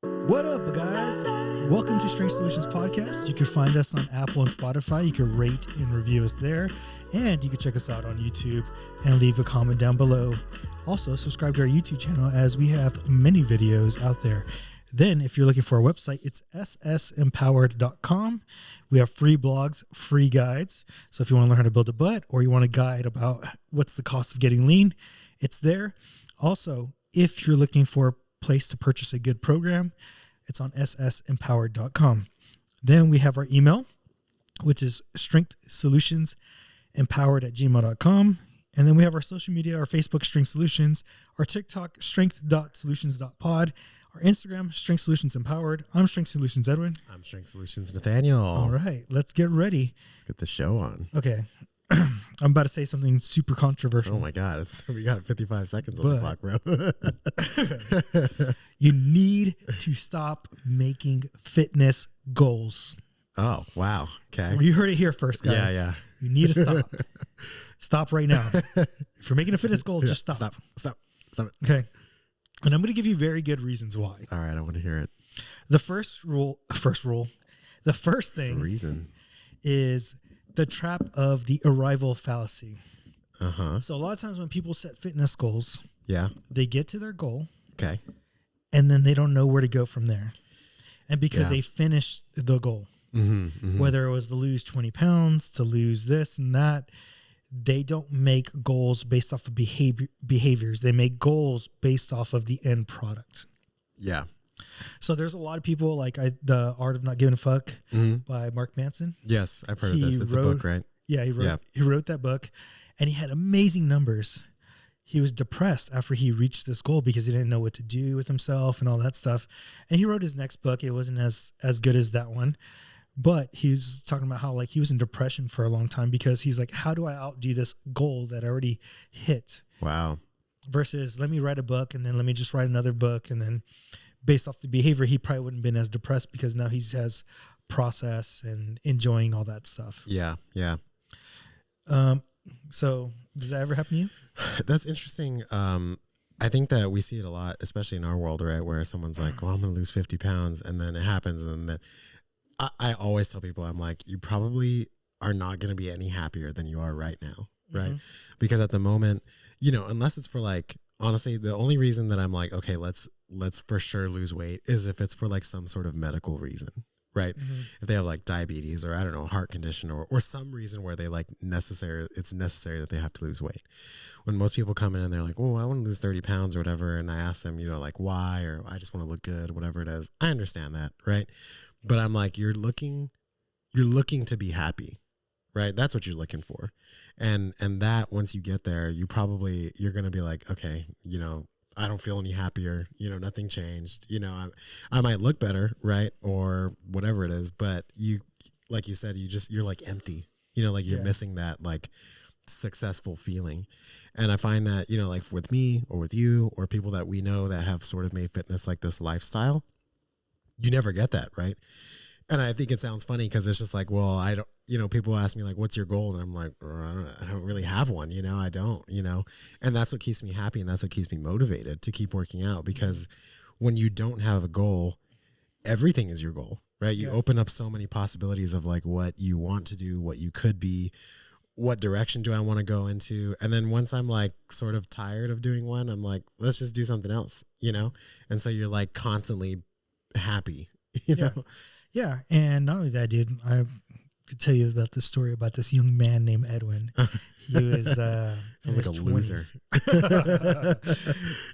What up, guys? Welcome to Strength Solutions Podcast. You can find us on Apple and Spotify. You can rate and review us there. And you can check us out on YouTube and leave a comment down below. Also, subscribe to our YouTube channel as we have many videos out there. Then, if you're looking for our website, it's ssempowered.com. We have free blogs, free guides. So if you want to learn how to build a butt or you want a guide about what's the cost of getting lean, it's there. Also, if you're looking for a place to purchase a good program, it's on ssempowered.com. Then we have our email, which is strengthsolutionsempowered@gmail.com. And then we have our social media, our Facebook, Strength Solutions, our TikTok, strength.solutions.pod, our Instagram, Strength Solutions Empowered. I'm Strength Solutions Edwin. I'm Strength Solutions Nathaniel. All right, let's get ready. Let's get the show on. Okay. I'm about to say something super controversial. Oh my God. We got 55 seconds on the clock, bro. You need to stop making fitness goals. Oh, wow. Okay. You heard it here first, guys. Yeah. You need to stop. Stop right now. If you're making a fitness goal, just stop. Stop it. Okay. And I'm going to give you very good reasons why. All right. I want to hear it. The first thing Reason is the trap of the arrival fallacy. Uh-huh. So a lot of times when people set fitness goals, Yeah. they get to their goal. Okay. And then they don't know where to go from there. And because Yeah. they finished the goal, Mm-hmm. whether it was to lose 20 pounds, to lose this and that, they don't make goals based off of behaviors. They make goals based off of the end product. Yeah. So there's a lot of people like The Art of Not Giving a Fuck by Mark Manson. Yes. I've heard of this. It's a book, right? Yeah, he wrote that book, and he had amazing numbers. He was depressed after he reached this goal because he didn't know what to do with himself and all that stuff. And he wrote his next book. It wasn't as good as that one, but he was talking about how like he was in depression for a long time because he's like, how do I outdo this goal that I already hit? Wow. Versus let me write a book and then let me just write another book. And then based off the behavior, he probably wouldn't have been as depressed because now he has process and enjoying all that stuff. Yeah. Yeah. So does that ever happen to you? That's interesting. I think that we see it a lot, especially in our world, right? Where someone's like, well, I'm going to lose 50 pounds. And then it happens. And then I always tell people, I'm like, you probably are not going to be any happier than you are right now. Right. Mm-hmm. Because at the moment, unless it's for like, honestly, the only reason that I'm like, okay, let's for sure lose weight is if it's for like some sort of medical reason. Right. Mm-hmm. If they have like diabetes or I don't know, heart condition or some reason where they like it's necessary that they have to lose weight. When most people come in and they're like, oh, I want to lose 30 pounds or whatever. And I ask them, like why, or I just want to look good, whatever it is. I understand that. Right. But I'm like, you're looking to be happy. Right. That's what you're looking for. And that once you get there, you're going to be like, okay, I don't feel any happier, nothing changed, I might look better, right? Or whatever it is, but like you said, you're like empty, like you're missing that like successful feeling. And I find that, like with me or with you or people that we know that have sort of made fitness like this lifestyle, you never get that, right? And I think it sounds funny because it's just like, well, I don't, people ask me like, what's your goal? And I'm like, I don't really have one, I don't, and that's what keeps me happy. And that's what keeps me motivated to keep working out, because when you don't have a goal, everything is your goal, right? You open up so many possibilities of like what you want to do, what you could be, what direction do I want to go into? And then once I'm like sort of tired of doing one, I'm like, let's just do something else, And so you're like constantly happy, know? Yeah. And not only that, dude, I could tell you about this story about this young man named Edwin. He was in like his a 20s. loser.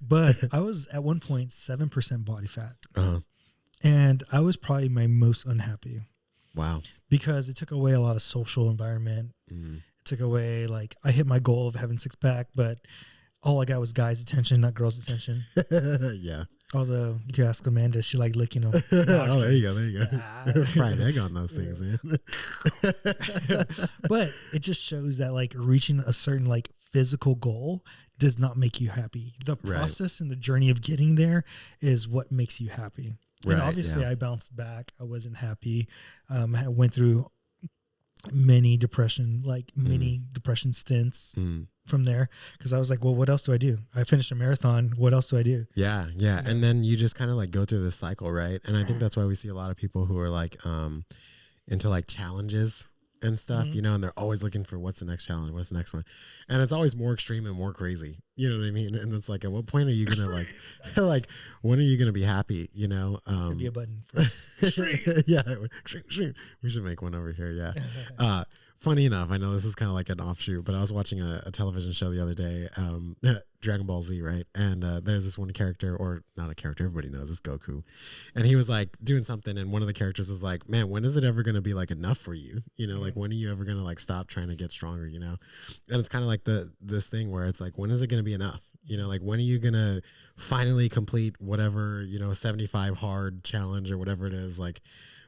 But I was at one point 7% body fat. Uh-huh. And I was probably my most unhappy. Wow. Because it took away a lot of social environment. It took away, like, I hit my goal of having six pack, but all I got was guys' attention, not girls' attention. Yeah. Although you could ask Amanda, she liked licking them. Oh, there you go. Fried egg on those things, man. But it just shows that like reaching a certain like physical goal does not make you happy. The process and the journey of getting there is what makes you happy. And obviously I bounced back. I wasn't happy. I went through mini depression stints from there because I was like, well, what else do I do? I finished a marathon. What else do I do? Yeah. And then you just kind of like go through this cycle, right? And I think that's why we see a lot of people who are like into like challenges and stuff, Mhm. you know, and they're always looking for what's the next challenge, what's the next one, and it's always more extreme and more crazy, you know what I mean? And it's like, at what point are you gonna like like when are you gonna be happy, you know? It's gonna be a button for us. Yeah, we should make one over here. Yeah. Funny enough, I know this is kind of like an offshoot, but I was watching a television show the other day, Dragon Ball Z, right? And there's this one character, or not a character, everybody knows it's Goku, and he was like doing something, and one of the characters was like, "Man, when is it ever gonna be like enough for you? You know, like when are you ever gonna like stop trying to get stronger? You know?" And it's kind of like this thing where it's like, when is it gonna be enough? You know, like when are you gonna finally complete whatever, you know, 75 hard challenge or whatever it is? Like,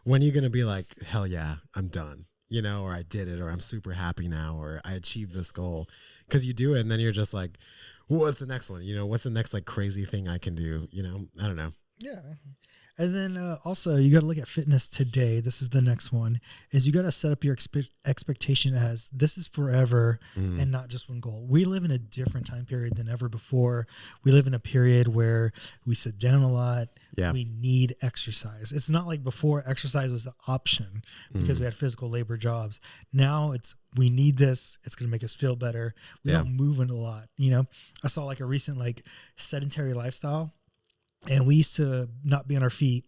when are you gonna be like, hell yeah, I'm done? You know, or I did it, or I'm super happy now, or I achieved this goal. Because you do it, and then you're just like, what's the next one? You know, what's the next like crazy thing I can do? You know, I don't know. Yeah. And then also you got to look at fitness today. This is the next one is you got to set up your expectation as this is forever and not just one goal. We live in a different time period than ever before. We live in a period where we sit down a lot. Yeah. We need exercise. It's not like before exercise was an option because we had physical labor jobs. Now we need this. It's going to make us feel better. We don't move in a lot. You know, I saw like a recent like sedentary lifestyle. And we used to not be on our feet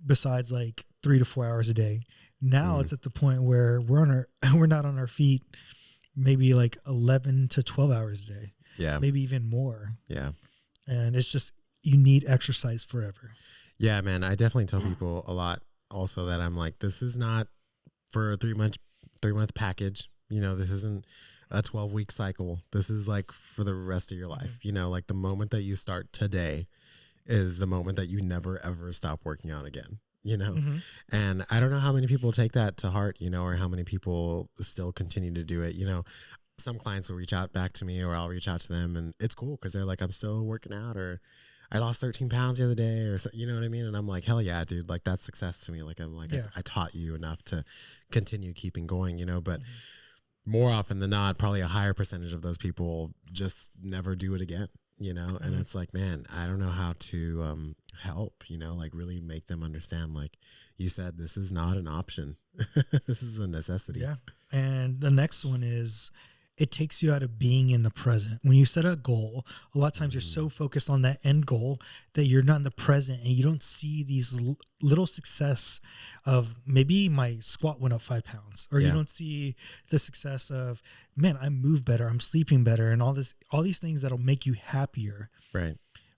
besides like 3 to 4 hours a day. Now it's at the point where we're not on our feet maybe like 11 to 12 hours a day. Yeah. Maybe even more. Yeah. And it's just, you need exercise forever. Yeah, man. I definitely tell people a lot also that I'm like, this is not for a 3-month package. You know, this isn't a 12-week cycle. This is like for the rest of your life. You know, like the moment that you start today is the moment that you never ever stop working out again, you know? And I don't know how many people take that to heart, you know, or how many people still continue to do it. You know, some clients will reach out back to me, or I'll reach out to them, and it's cool because they're like, I'm still working out, or I lost 13 pounds the other day, or so, you know what I mean? And I'm like, hell yeah, dude, like that's success to me. Like, I'm like, I taught you enough to continue keeping going, you know, but more often than not, probably a higher percentage of those people just never do it again. You know, and it's like, man, I don't know how to help, you know, like really make them understand, like you said, this is not an option. This is a necessity. Yeah. And the next one is it takes you out of being in the present. When you set a goal, a lot of times you're so focused on that end goal that you're not in the present and you don't see these little success of maybe my squat went up 5 pounds, or you don't see the success of, man, I move better, I'm sleeping better, and all these things that'll make you happier. Right.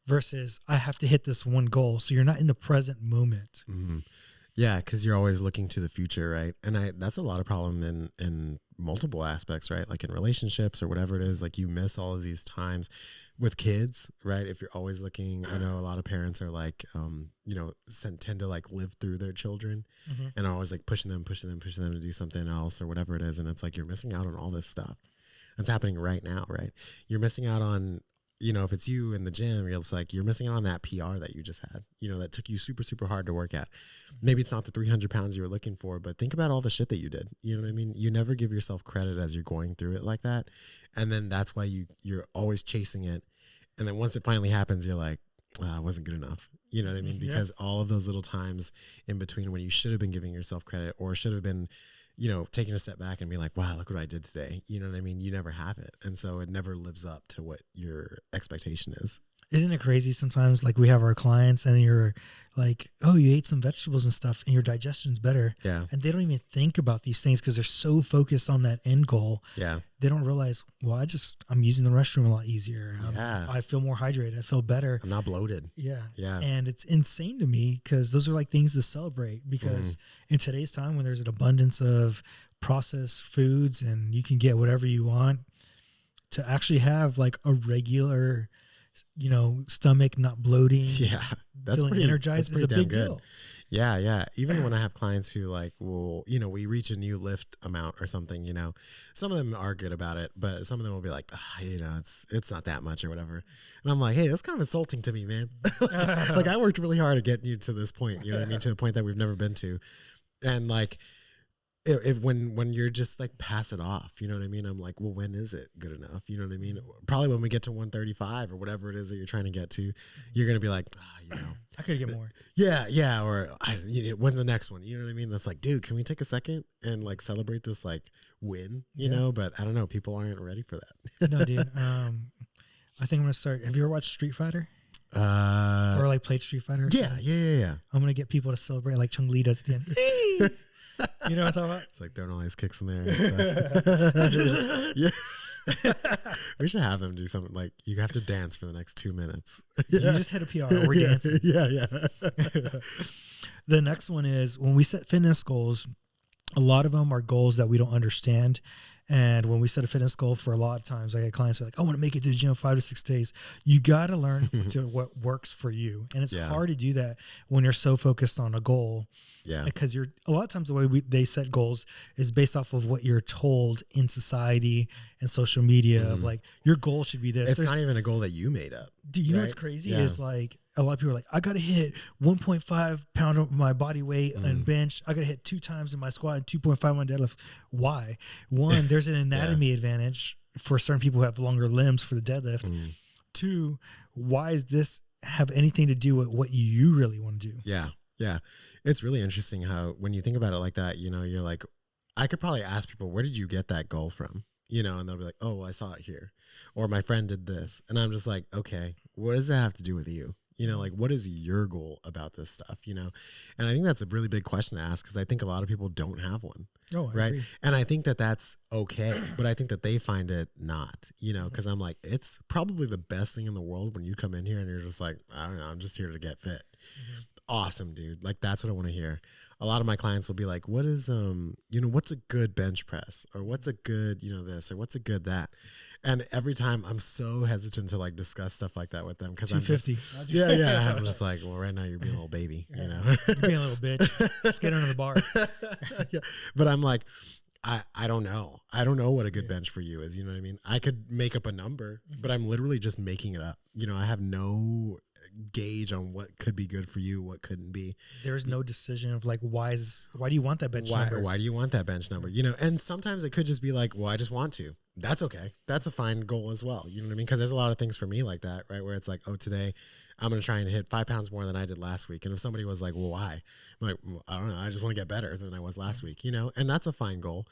Versus I have to hit this one goal. So you're not in the present moment. Yeah, because you're always looking to the future, right? And that's a lot of problem in multiple aspects, right? Like in relationships or whatever it is, like you miss all of these times with kids, right? If you're always looking, I know a lot of parents are like, you know, tend to like live through their children and are always like pushing them to do something else or whatever it is. And it's like, you're missing out on all this stuff that's happening right now, right? You're missing out on, you know, if it's you in the gym, it's like you're missing out on that PR that you just had, you know, that took you super, super hard to work at. Maybe it's not the 300 pounds you were looking for, but think about all the shit that you did. You know what I mean? You never give yourself credit as you're going through it like that. And then that's why you're always chasing it. And then once it finally happens, you're like, it wasn't good enough. You know what I mean? Because all of those little times in between when you should have been giving yourself credit or should have been, you know, taking a step back and being like, wow, look what I did today. You know what I mean? You never have it. And so it never lives up to what your expectation is. Isn't it crazy sometimes? Like we have our clients and you're like, oh, you ate some vegetables and stuff and your digestion's better. Yeah. And they don't even think about these things because they're so focused on that end goal. Yeah. They don't realize, well, I'm using the restroom a lot easier. Yeah. I feel more hydrated. I feel better. I'm not bloated. Yeah. Yeah. And it's insane to me because those are like things to celebrate because in today's time when there's an abundance of processed foods and you can get whatever you want, to actually have like a regular, you know, stomach not bloating. Yeah. That's feeling pretty energized is a big deal. Yeah. Yeah. Even when I have clients who like will, you know, we reach a new lift amount or something, you know, some of them are good about it, but some of them will be like, you know, it's not that much or whatever. And I'm like, hey, that's kind of insulting to me, man. Like I worked really hard at getting you to this point, you know what I mean? To the point that we've never been to. And like, when you're just like pass it off, you know what I mean? I'm like, well, when is it good enough? You know what I mean? Probably when we get to 135 or whatever it is that you're trying to get to, you're going to be like, I could get more. Yeah. Or when's the next one? You know what I mean? That's like, dude, can we take a second and like celebrate this like win, you know? But I don't know. People aren't ready for that. No, dude. I think I'm going to start. Have you ever watched Street Fighter? Or like played Street Fighter? Yeah. I'm going to get people to celebrate like Chung Li does at the end. Hey! You know what I'm talking about? It's like throwing all these kicks in there. Yeah. We should have them do something like you have to dance for the next 2 minutes. You just hit a PR. We're dancing. Yeah. The next one is when we set fitness goals, a lot of them are goals that we don't understand. And when we set a fitness goal, for a lot of times, I get clients who are like, I want to make it to the gym 5 to 6 days. You got to learn to what works for you. And it's hard to do that when you're so focused on a goal. Yeah. Because a lot of times the way they set goals is based off of what you're told in society and social media of like, your goal should be this. It's not even a goal that you made up. Do you know what's crazy is like, a lot of people are like, I got to hit 1.5 pound of my body weight and bench. I got to hit 2 times in my squat and 2.5 on my deadlift. Why? One, there's an anatomy advantage for certain people who have longer limbs for the deadlift. 2, why does this have anything to do with what you really want to do? Yeah. It's really interesting how when you think about it like that, you know, you're like, I could probably ask people, where did you get that goal from? You know, and they'll be like, oh, I saw it here. Or my friend did this. And I'm just like, okay, what does that have to do with you? You know, like, what is your goal about this stuff, you know? And I think that's a really big question to ask because I think a lot of people don't have one. Oh, I right. agree. And I think that that's okay. But I think that they find it not, you know, because I'm like, it's probably the best thing in the world when you come in here and you're just like, I don't know, I'm just here to get fit. Awesome, dude. Like, that's what I want to hear. A lot of my clients will be like, what is, you know, what's a good bench press or what's a good, you know, this or what's a good that? And every time I'm so hesitant to like discuss stuff like that with them because I'm just, I'm just like, well, right now you're being a little baby, you know, you're being a little bitch. Just get under the bar. But I'm like, I don't know. I don't know what a good bench for you is. You know what I mean? I could make up a number, but I'm literally just making it up. You know, I have no gauge on what could be good for you, what couldn't be. There's no decision of like, why do you want that bench number? Why do you want that bench number? You know, and sometimes it could just be like, well, I just want to. That's okay. That's a fine goal as well. You know what I mean? Because there's a lot of things for me like that, right? Where it's like, oh, today I'm going to try and hit 5 pounds more than I did last week. And if somebody was like, well, why? I'm like, well, I don't know. I just want to get better than I was last week, you know? And that's a fine goal.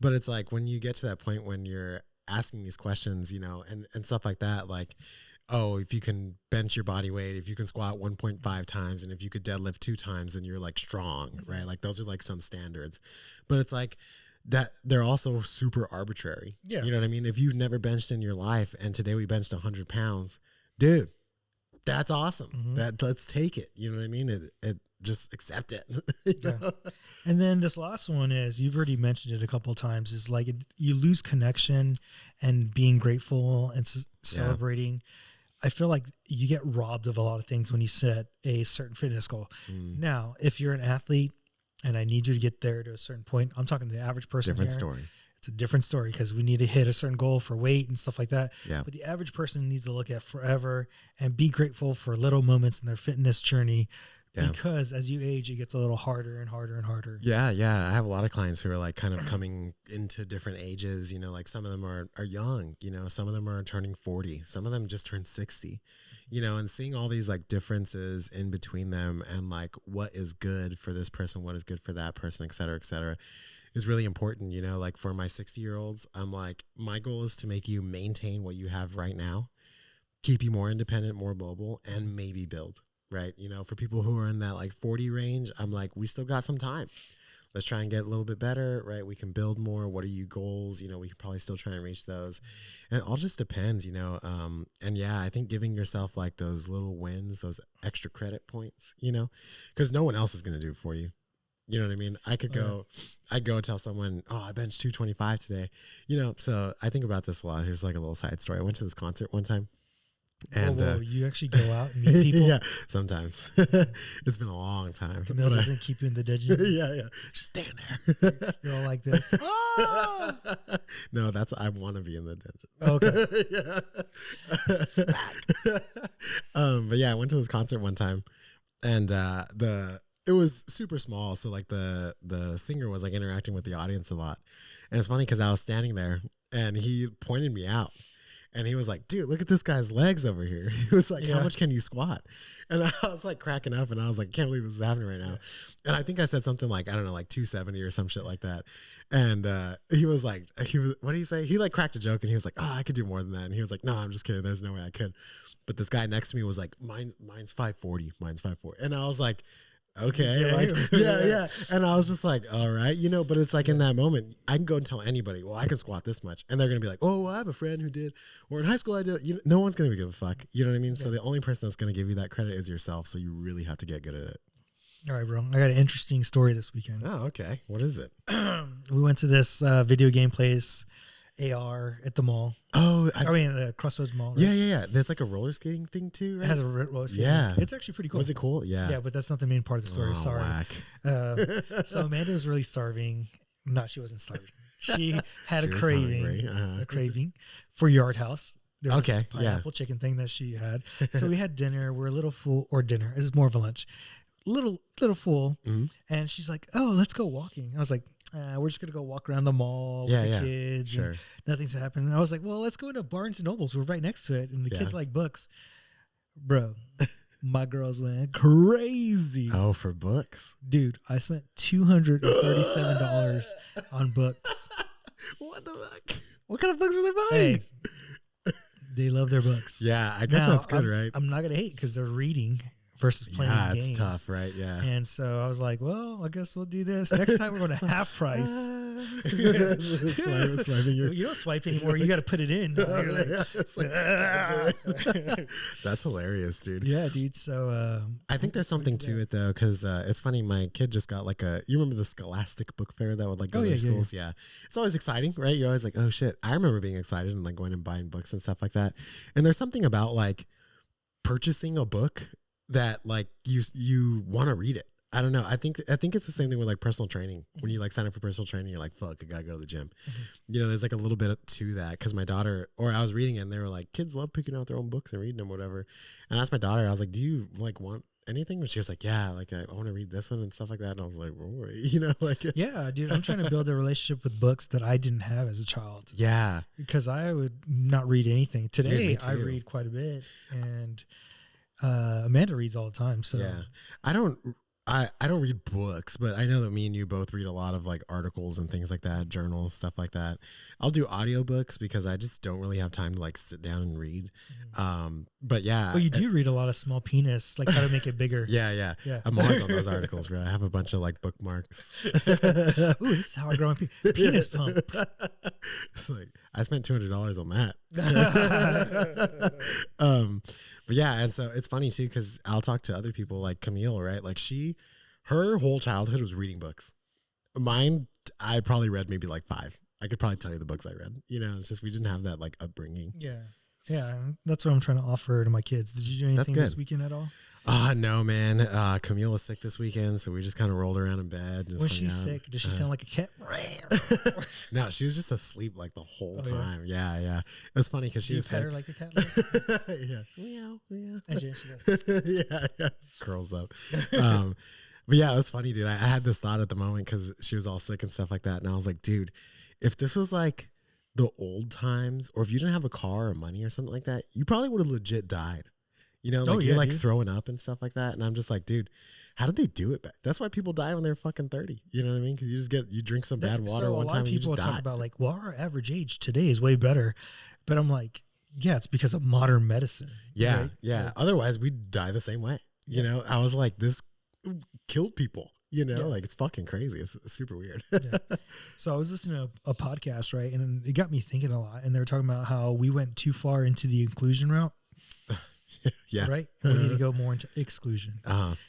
But it's like when you get to that point when you're asking these questions, you know, and stuff like that, like, oh, if you can bench your body weight, if you can squat 1.5 times, and if you could deadlift 2 times, then you're like strong, right? Like those are like some standards. But it's like that they're also super arbitrary. Yeah. You know what I mean? If you've never benched in your life and today we benched 100 pounds, dude, that's awesome. Let's take it. You know what I mean? It just accept it. Yeah. And then this last one is, you've already mentioned it a couple of times, is like you lose connection and being grateful and celebrating. I feel like you get robbed of a lot of things when you set a certain fitness goal. Now, if you're an athlete and I need you to get there to a certain point, I'm talking to the average person. Different story. It's a different story because we need to hit a certain goal for weight and stuff like that. Yeah. But the average person needs to look at forever and be grateful for little moments in their fitness journey. Yeah. Because as you age, it gets a little harder and harder and harder. Yeah. I have a lot of clients who are like kind of coming into different ages, you know, like some of them are young, you know, some of them are turning 40, some of them just turned 60, you know, and seeing all these like differences in between them and like what is good for this person, what is good for that person, et cetera, is really important. You know, like for my 60-year-olds, I'm like, my goal is to make you maintain what you have right now, keep you more independent, more mobile, and maybe build. Right. You know, for people who are in that like 40 range, I'm like, we still got some time. Let's try and get a little bit better. Right. We can build more. What are your goals? You know, we can probably still try and reach those. And it all just depends, you know. And yeah, I think giving yourself like those little wins, those extra credit points, you know, because no one else is going to do it for you. You know what I mean? I'd go tell someone, oh, I benched 225 today, you know. So I think about this a lot. Here's like a little side story. I went to this concert one time. And whoa, you actually go out and meet people? Yeah, sometimes. It's been a long time. Camille doesn't keep you in the dungeon. Yeah. Just stand there. You're all like this. Oh! No, I want to be in the dungeon. Okay. But yeah, I went to this concert one time, and it was super small. So like the singer was like interacting with the audience a lot. And it's funny because I was standing there and he pointed me out. And he was like, dude, look at this guy's legs over here. He was like, how much can you squat? And I was like cracking up and I was like, can't believe this is happening right now. Yeah. And I think I said something like, I don't know, like 270 or some shit like that. And what did he say? He like cracked a joke and he was like, oh, I could do more than that. And he was like, no, I'm just kidding. There's no way I could. But this guy next to me was like, mine's 540. Mine's 540. And I was like, okay, like, yeah. And I was just like, all right, but it's like in that moment, I can go and tell anybody, well, I can squat this much. And they're going to be like, oh, well, I have a friend who did, or in high school I did. No one's going to give a fuck. You know what I mean? Yeah. So the only person that's going to give you that credit is yourself. So you really have to get good at it. All right, bro. I got an interesting story this weekend. Oh, okay. What is it? We went to this video game place, AR, at the mall. Oh, the Crossroads Mall. Right? Yeah. There's like a roller skating thing too, right? It has a roller skating. Yeah. It's actually pretty cool. Was it cool? Yeah. Yeah, but that's not the main part of the story. Sorry. Whack. So Amanda was really starving. No, she wasn't starving. She had a craving for Yard House. There's this pineapple chicken thing that she had. So we had dinner. We're a little full, or dinner. It was more of a lunch. Little full. Mm-hmm. And she's like, oh, let's go walking. I was like, we're just going to go walk around the mall with the kids. Sure. And nothing's happening. And I was like, well, let's go into Barnes & Nobles. We're right next to it. And the kids like books. Bro, my girls went crazy. Oh, for books? Dude, I spent $237 on books. What the fuck? What kind of books were they buying? Hey, they love their books. Yeah, I guess that's good, right? I'm not going to hate because they're reading versus playing games. It's tough, right? Yeah. And so I was like, well, I guess we'll do this. Next time we're going to half price. You don't swipe anymore. You got to put it in. That's hilarious, dude. Yeah, dude. So I think there's something to it, though, because it's funny. My kid just got like you remember the Scholastic book fair that would like go to schools? Yeah. It's always exciting, right? You're always like, oh, shit. I remember being excited and like going and buying books and stuff like that. And there's something about like purchasing a book that like you want to read it. I don't know. I think it's the same thing with like personal training. When you like sign up for personal training, you're like, fuck, I gotta go to the gym. Mm-hmm. There's like a little bit to that because my daughter, or I was reading it and they were like, kids love picking out their own books and reading them, whatever. And I asked my daughter, I was like, do you like want anything? And she was like, yeah, like I want to read this one and stuff like that. And I was like, like yeah, dude, I'm trying to build a relationship with books that I didn't have as a child. Yeah, because I would not read anything. Today, I read quite a bit, and Amanda reads all the time. So yeah, I don't read books, but I know that me and you both read a lot of like articles and things like that, journals, stuff like that. I'll do audiobooks because I just don't really have time to like sit down and read. But yeah. Well, you do read a lot of Small Penis, like how to make it bigger. Yeah. I'm always on those articles, bro. I have a bunch of like bookmarks. Ooh, this is how I grow my penis pump. It's like, I spent $200 on that. But yeah, and so it's funny too because I'll talk to other people like Camille, right? Like her whole childhood was reading books. Mine, I probably read maybe like 5. I could probably tell you the books I read. It's just we didn't have that like upbringing. Yeah, that's what I'm trying to offer to my kids. Did you do anything this weekend at all? No, man. Camille was sick this weekend, so we just kind of rolled around in bed. Was she sick? Did she sound like a cat? No, she was just asleep like the whole time. Yeah. It was funny because she was pet her like a cat. Yeah. Meow. Yeah. Curls up. But yeah, it was funny, dude. I had this thought at the moment because she was all sick and stuff like that, and I was like, dude, if this was like the old times, or if you didn't have a car or money or something like that, you probably would have legit died. You're like throwing up and stuff like that. And I'm just like, dude, how did they do it back? That's why people die when they're fucking 30. You know what I mean? Because you drink some bad water one time and you just die. A lot of people talk about like, well, our average age today is way better. But I'm like, yeah, it's because of modern medicine. Yeah, right? yeah. Otherwise, we'd die the same way. I was like, this killed people. Like it's fucking crazy. It's super weird. So I was listening to a podcast, right? And it got me thinking a lot. And they were talking about how we went too far into the inclusion route. Yeah. Right. And we need to go more into exclusion.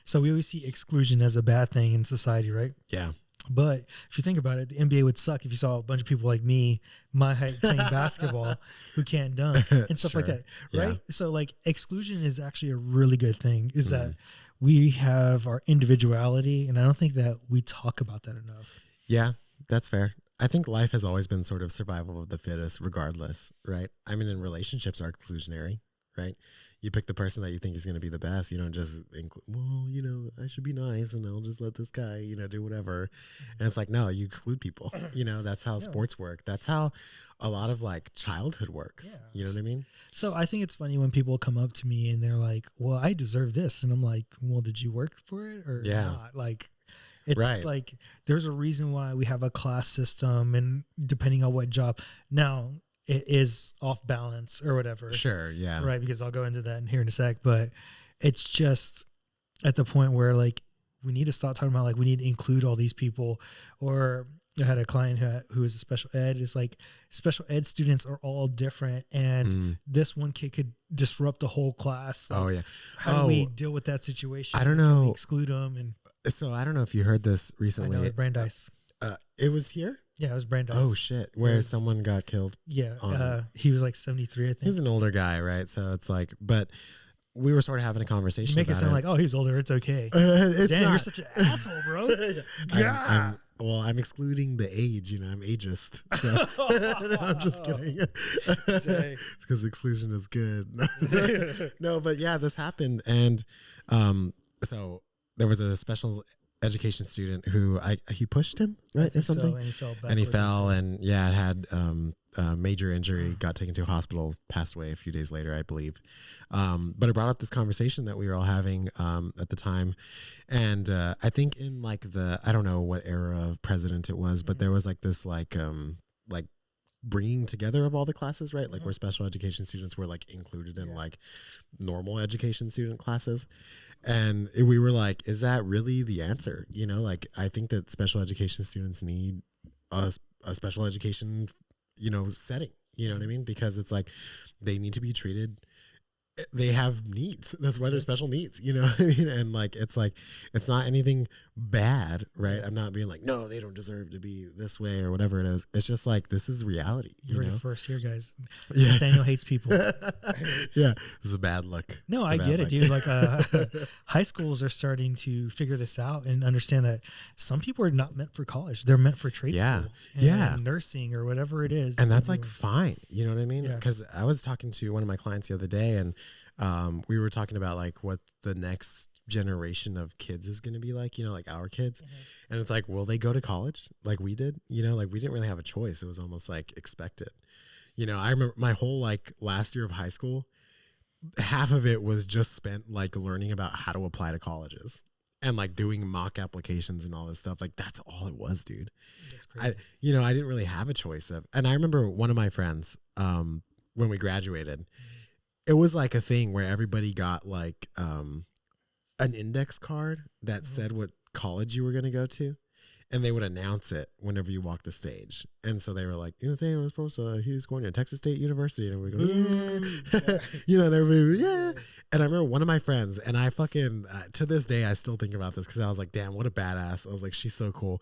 So we always see exclusion as a bad thing in society, right? Yeah. But if you think about it, the NBA would suck if you saw a bunch of people like me, my height, playing basketball, who can't dunk and stuff like that. Right. Yeah. So like exclusion is actually a really good thing, is that we have our individuality. And I don't think that we talk about that enough. Yeah, that's fair. I think life has always been sort of survival of the fittest regardless. Right. I mean, in relationships are exclusionary. Right. you pick the person that you think is going to be the best. You don't just well, you know, I should be nice and I'll just let this guy, you know, do whatever. And it's like, no, you exclude people. You know, that's how sports work. That's how a lot of like childhood works. Yeah. You know what I mean? So I think it's funny when people come up to me and they're like, well, I deserve this. And I'm like, well, did you work for it or not? Like, it's like, there's a reason why we have a class system, and depending on what job. Now, it is off balance or whatever. Sure, yeah. Right, because I'll go into that here in a sec. But it's just at the point where, like, we need to stop talking about, like, we need to include all these people. Or I had a client who is a special ed. It's like special ed students are all different, and this one kid could disrupt the whole class. Like, how do we deal with that situation? I don't know. Can we exclude them? And so I don't know if you heard this recently. I know, Brandeis. It was here? Yeah, it was Brandeis. Oh, shit. Where someone got killed? Yeah. He was like 73, I think. He's an older guy, right? So it's like, but we were sort of having a conversation You make about it sound like, oh, he's older. It's okay. It's Damn, not. you're such an asshole, bro. Yeah. I'm excluding the age, you know, I'm ageist. So I'm just kidding. It's because exclusion is good. No, but yeah, this happened. And so there was a special education student who he pushed him, right? Or something. So, and he fell and yeah, it had major injury, got taken to a hospital, passed away a few days later, I believe. But it brought up this conversation that we were all having at the time. And I think in like I don't know what era of president it was, but there was like this like bringing together of all the classes, right? Like where special education students were like included in like normal education student classes. And we were like, is that really the answer? You know, like I think that special education students need a special education, you know, setting, you know what I mean? Because it's like they need to be treated. They have needs. That's why they're special needs, you know what I mean? And like, it's not anything bad, right? I'm not being like, no, they don't deserve to be this way or whatever it is. It's just like, this is reality. You heard it first here, guys. Yeah. Nathaniel hates people. Yeah. This is a bad look. No, I get it, dude. Like high schools are starting to figure this out and understand that some people are not meant for college. They're meant for trade school and nursing or whatever it is. And that's like fine. You know what I mean? Yeah. Because I was talking to one of my clients the other day, and we were talking about like what the next generation of kids is going to be like, you know, like our kids. And it's like, will they go to college like we did? You know, like we didn't really have a choice. It was almost like expected. You know, I remember my whole like last year of high school, half of it was just spent like learning about how to apply to colleges and like doing mock applications and all this stuff. Like that's all it was, dude. That's crazy. I didn't really have a choice of, and I remember one of my friends, when we graduated, it was like a thing where everybody got like an index card that said what college you were going to go to, and they would announce it whenever you walked the stage. And so they were like, Nathaniel was supposed to, he's going to Texas State University, and we go, yeah. You know, and everybody, yeah. And I remember one of my friends, and I fucking to this day I still think about this because I was like, damn, what a badass. I was like, she's so cool.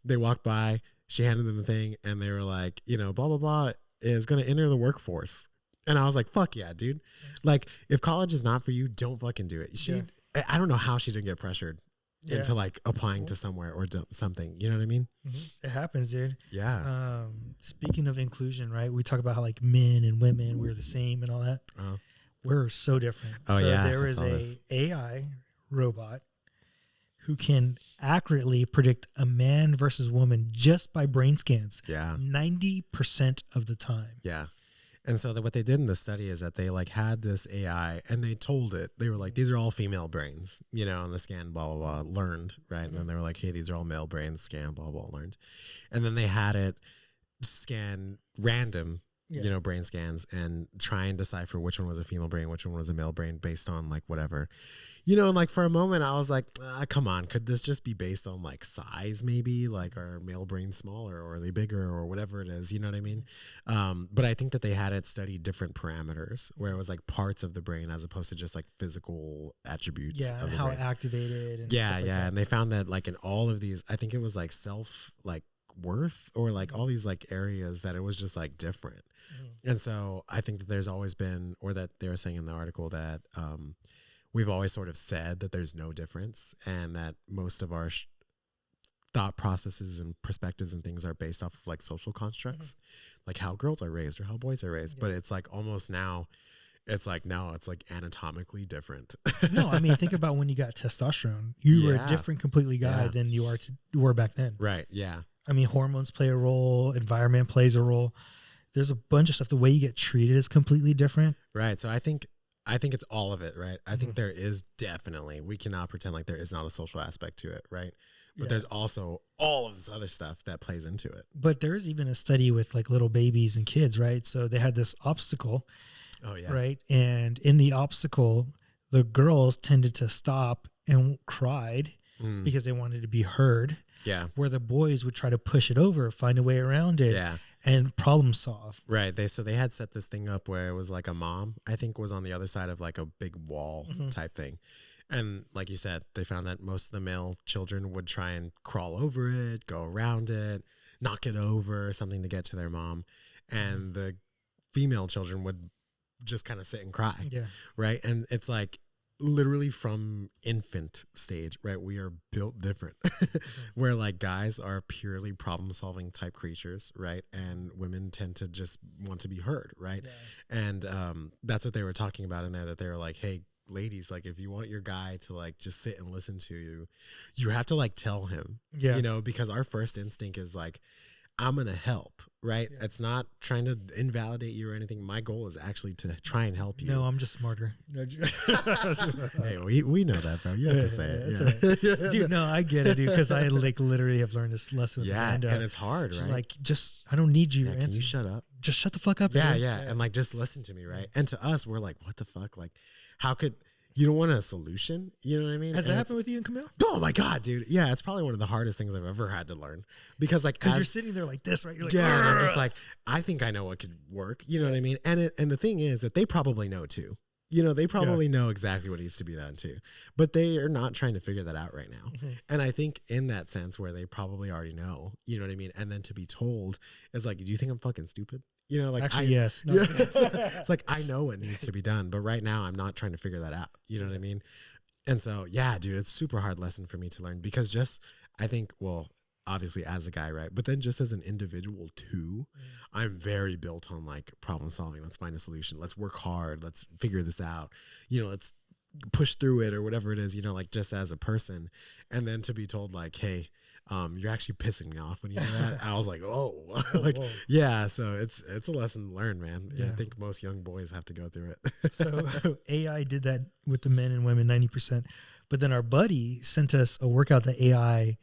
They walked by, she handed them the thing, and they were like, you know, blah blah blah is going to enter the workforce. And I was like, fuck yeah, dude. Like, if college is not for you, don't fucking do it. I don't know how she didn't get pressured into like applying to somewhere or something. You know what I mean? It happens, dude. Yeah. Speaking of inclusion, right? We talk about how like men and women, we're the same and all that. We're so different. Oh, so yeah. there is a AI robot who can accurately predict a man versus woman just by brain scans. Yeah. 90% of the time. Yeah. And so what they did in the study is that they like had this AI and they told it, they were like, these are all female brains, you know, on the scan, blah, blah, blah, learned, right? And then they were like, hey, these are all male brains, scan, blah, blah, learned. And then they had it scan random, you know, brain scans and try and decipher which one was a female brain, which one was a male brain based on like whatever, you know. And like for a moment I was like, come on, could this just be based on like size? Maybe like, are male brains smaller or are they bigger or whatever it is, you know what I mean? But I think that they had it study different parameters where it was like parts of the brain as opposed to just like physical attributes. Yeah, and how it activated. And yeah, stuff like yeah. that. And they found that like in all of these, I think it was like worth or like all these like areas that it was just like different. And so I think that there's always been, or that they were saying in the article that we've always sort of said that there's no difference and that most of our thought processes and perspectives and things are based off of like social constructs, like how girls are raised or how boys are raised. But it's like almost now It's like, no, it's like anatomically different. No, I mean, think about when you got testosterone. You were a Yeah. different completely guy Yeah. than you were back then. Right. Yeah. I mean, hormones play a role, environment plays a role. There's a bunch of stuff. The way you get treated is completely different. Right. So I think it's all of it, right? I think there is definitely, we cannot pretend like there is not a social aspect to it, right? But there's also all of this other stuff that plays into it. But there's even a study with like little babies and kids, right? So they had this obstacle. Oh yeah. Right. And in the obstacle, the girls tended to stop and cried because they wanted to be heard. Yeah. Where the boys would try to push it over, find a way around it. Yeah. And problem solve. Right. They had set this thing up where it was like a mom, I think, was on the other side of like a big wall type thing. And like you said, they found that most of the male children would try and crawl over it, go around it, knock it over, something to get to their mom. And the female children would just kind of sit and cry. Yeah. Right. And it's like literally from infant stage, right? We are built different where like guys are purely problem solving type creatures. Right. And women tend to just want to be heard. Right. Yeah. And that's what they were talking about in there, that they were like, hey, ladies, like if you want your guy to like just sit and listen to you, you have to like tell him, you know, because our first instinct is like, I'm going to help, right? Yeah. It's not trying to invalidate you or anything. My goal is actually to try and help you. No, I'm just smarter. Hey, we know that, bro. You have to say it. Yeah. Dude, no, I get it, dude, because I like literally have learned this lesson. Yeah, and it's hard, right? Like, I don't need you. Can you shut up? Just shut the fuck up. Yeah, yeah, and like just listen to me, right? And to us, we're like, what the fuck? Like, how could... You don't want a solution? You know what I mean? Has that happened with you and Camille? Oh my God, dude. Yeah, it's probably one of the hardest things I've ever had to learn. Because you're sitting there like this, right? You're like, yeah, and I'm just like, I think I know what could work. You know what I mean? And the thing is that they probably know too. You know, they probably know exactly what needs to be done too. But they are not trying to figure that out right now. And I think in that sense where they probably already know, you know what I mean? And then to be told is like, do you think I'm fucking stupid? You know, like actually, yes. No, it's like I know what needs to be done, but right now I'm not trying to figure that out. You know what I mean? And so, yeah, dude, it's a super hard lesson for me to learn because just I think, well, obviously as a guy, right? But then just as an individual too, I'm very built on like problem solving. Let's find a solution. Let's work hard. Let's figure this out. You know, let's push through it or whatever it is, you know, like just as a person. And then to be told like, hey, you're actually pissing me off when you do that. I was like, oh, like, whoa. Yeah. So it's a lesson learned, man. Yeah. I think most young boys have to go through it. So AI did that with the men and women, 90%. But then our buddy sent us a workout that AI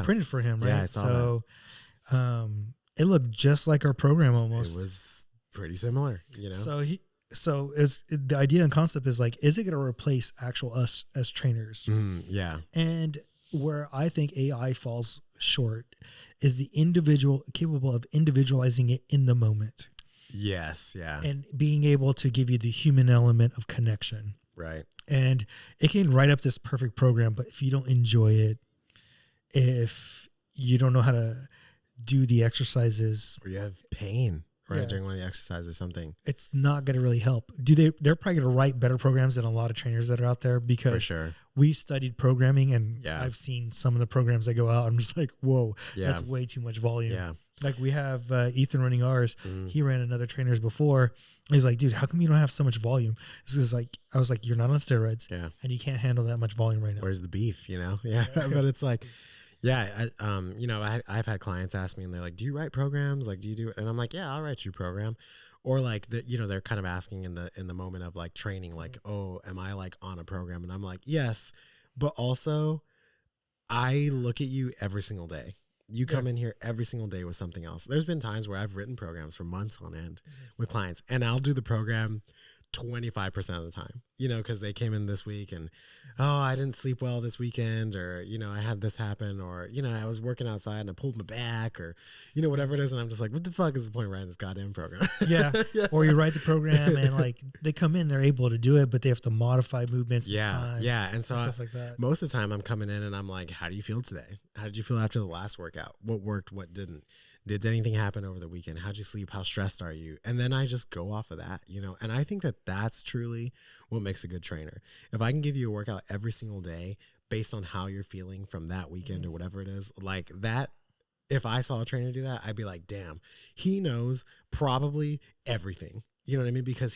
printed for him, right? Yeah, I saw that. It looked just like our program almost. It was pretty similar, you know? So the idea and concept is like, is it going to replace actual us as trainers? Yeah. And where I think AI falls short is the individual capable of individualizing it in the moment. Yes. Yeah. And being able to give you the human element of connection. Right. And it can write up this perfect program, but if you don't enjoy it, if you don't know how to do the exercises, or you have pain during one of the exercises or something, it's not going to really help. They're probably going to write better programs than a lot of trainers that are out there, because for sure. We studied programming and I've seen some of the programs that go out. I'm just like, whoa, that's way too much volume. Yeah. Like we have Ethan running ours. He ran another trainer's before. He's like, dude, how come you don't have so much volume? This is like, I was like, you're not on steroids. Yeah. And you can't handle that much volume right now. Where's the beef, you know? Yeah. But it's like, yeah, you know, I've had clients ask me and they're like, do you write programs? Like, do you do it? And I'm like, yeah, I'll write you a program. Or like, you know, they're kind of asking in the moment of like training, like, oh, am I like on a program? And I'm like, yes, but also I look at you every single day. You come in here every single day with something else. There's been times where I've written programs for months on end with clients, and I'll do the program 25% of the time, you know, because they came in this week and, oh, I didn't sleep well this weekend, or, you know, I had this happen, or, you know, I was working outside and I pulled my back, or, you know, whatever it is. And I'm just like, what the fuck is the point of writing this goddamn program? Yeah. Or you write the program and like they come in, they're able to do it, but they have to modify movements. Yeah. And so stuff like that. Most of the time I'm coming in and I'm like, how do you feel today? How did you feel after the last workout? What worked? What didn't? Did anything happen over the weekend? How'd you sleep? How stressed are you? And then I just go off of that, you know, and I think that that's truly what makes a good trainer. If I can give you a workout every single day based on how you're feeling from that weekend or whatever it is, like that, if I saw a trainer do that, I'd be like, damn, he knows probably everything, You know what I mean? Because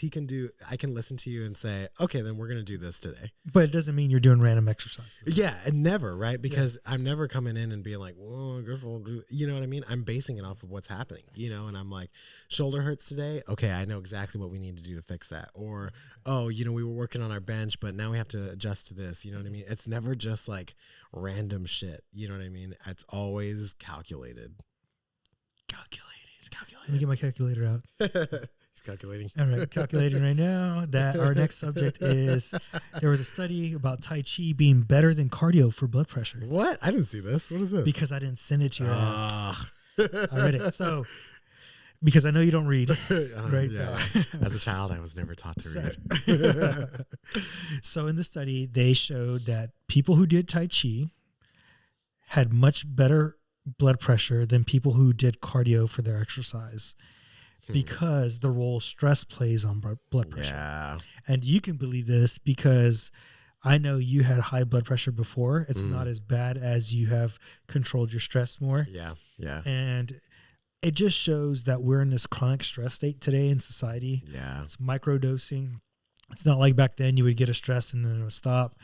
I can listen to you and say, okay, then we're going to do this today. But it doesn't mean you're doing random exercises. Yeah, and never, right? Because I'm never coming in and being like, well, I guess we'll do, you know what I mean? I'm basing it off of what's happening, and I'm like, shoulder hurts today. Okay, I know exactly what we need to do to fix that. Or, oh, we were working on our bench, but now we have to adjust to this. You know what I mean? It's never just like random shit. You know what I mean? It's always calculated. Let me get my calculator out. He's calculating. All right, calculating right now. That our next subject is there was a study about TaiChi being better than cardio for blood pressure. What? I didn't see this. What is this? Because I didn't send it to your ass. I read it. So, because I know you don't read, right? Yeah. As a child, I was never taught to read. So in the study, they showed that people who did TaiChi had much better blood pressure than people who did cardio for their exercise. Because the role stress plays on blood pressure. Yeah. And you can believe this because I know you had high blood pressure before. It's not as bad as you have controlled your stress more. Yeah. Yeah. And it just shows that we're in this chronic stress state today in society. Yeah. It's microdosing. It's not like back then you would get a stress and then it would stop.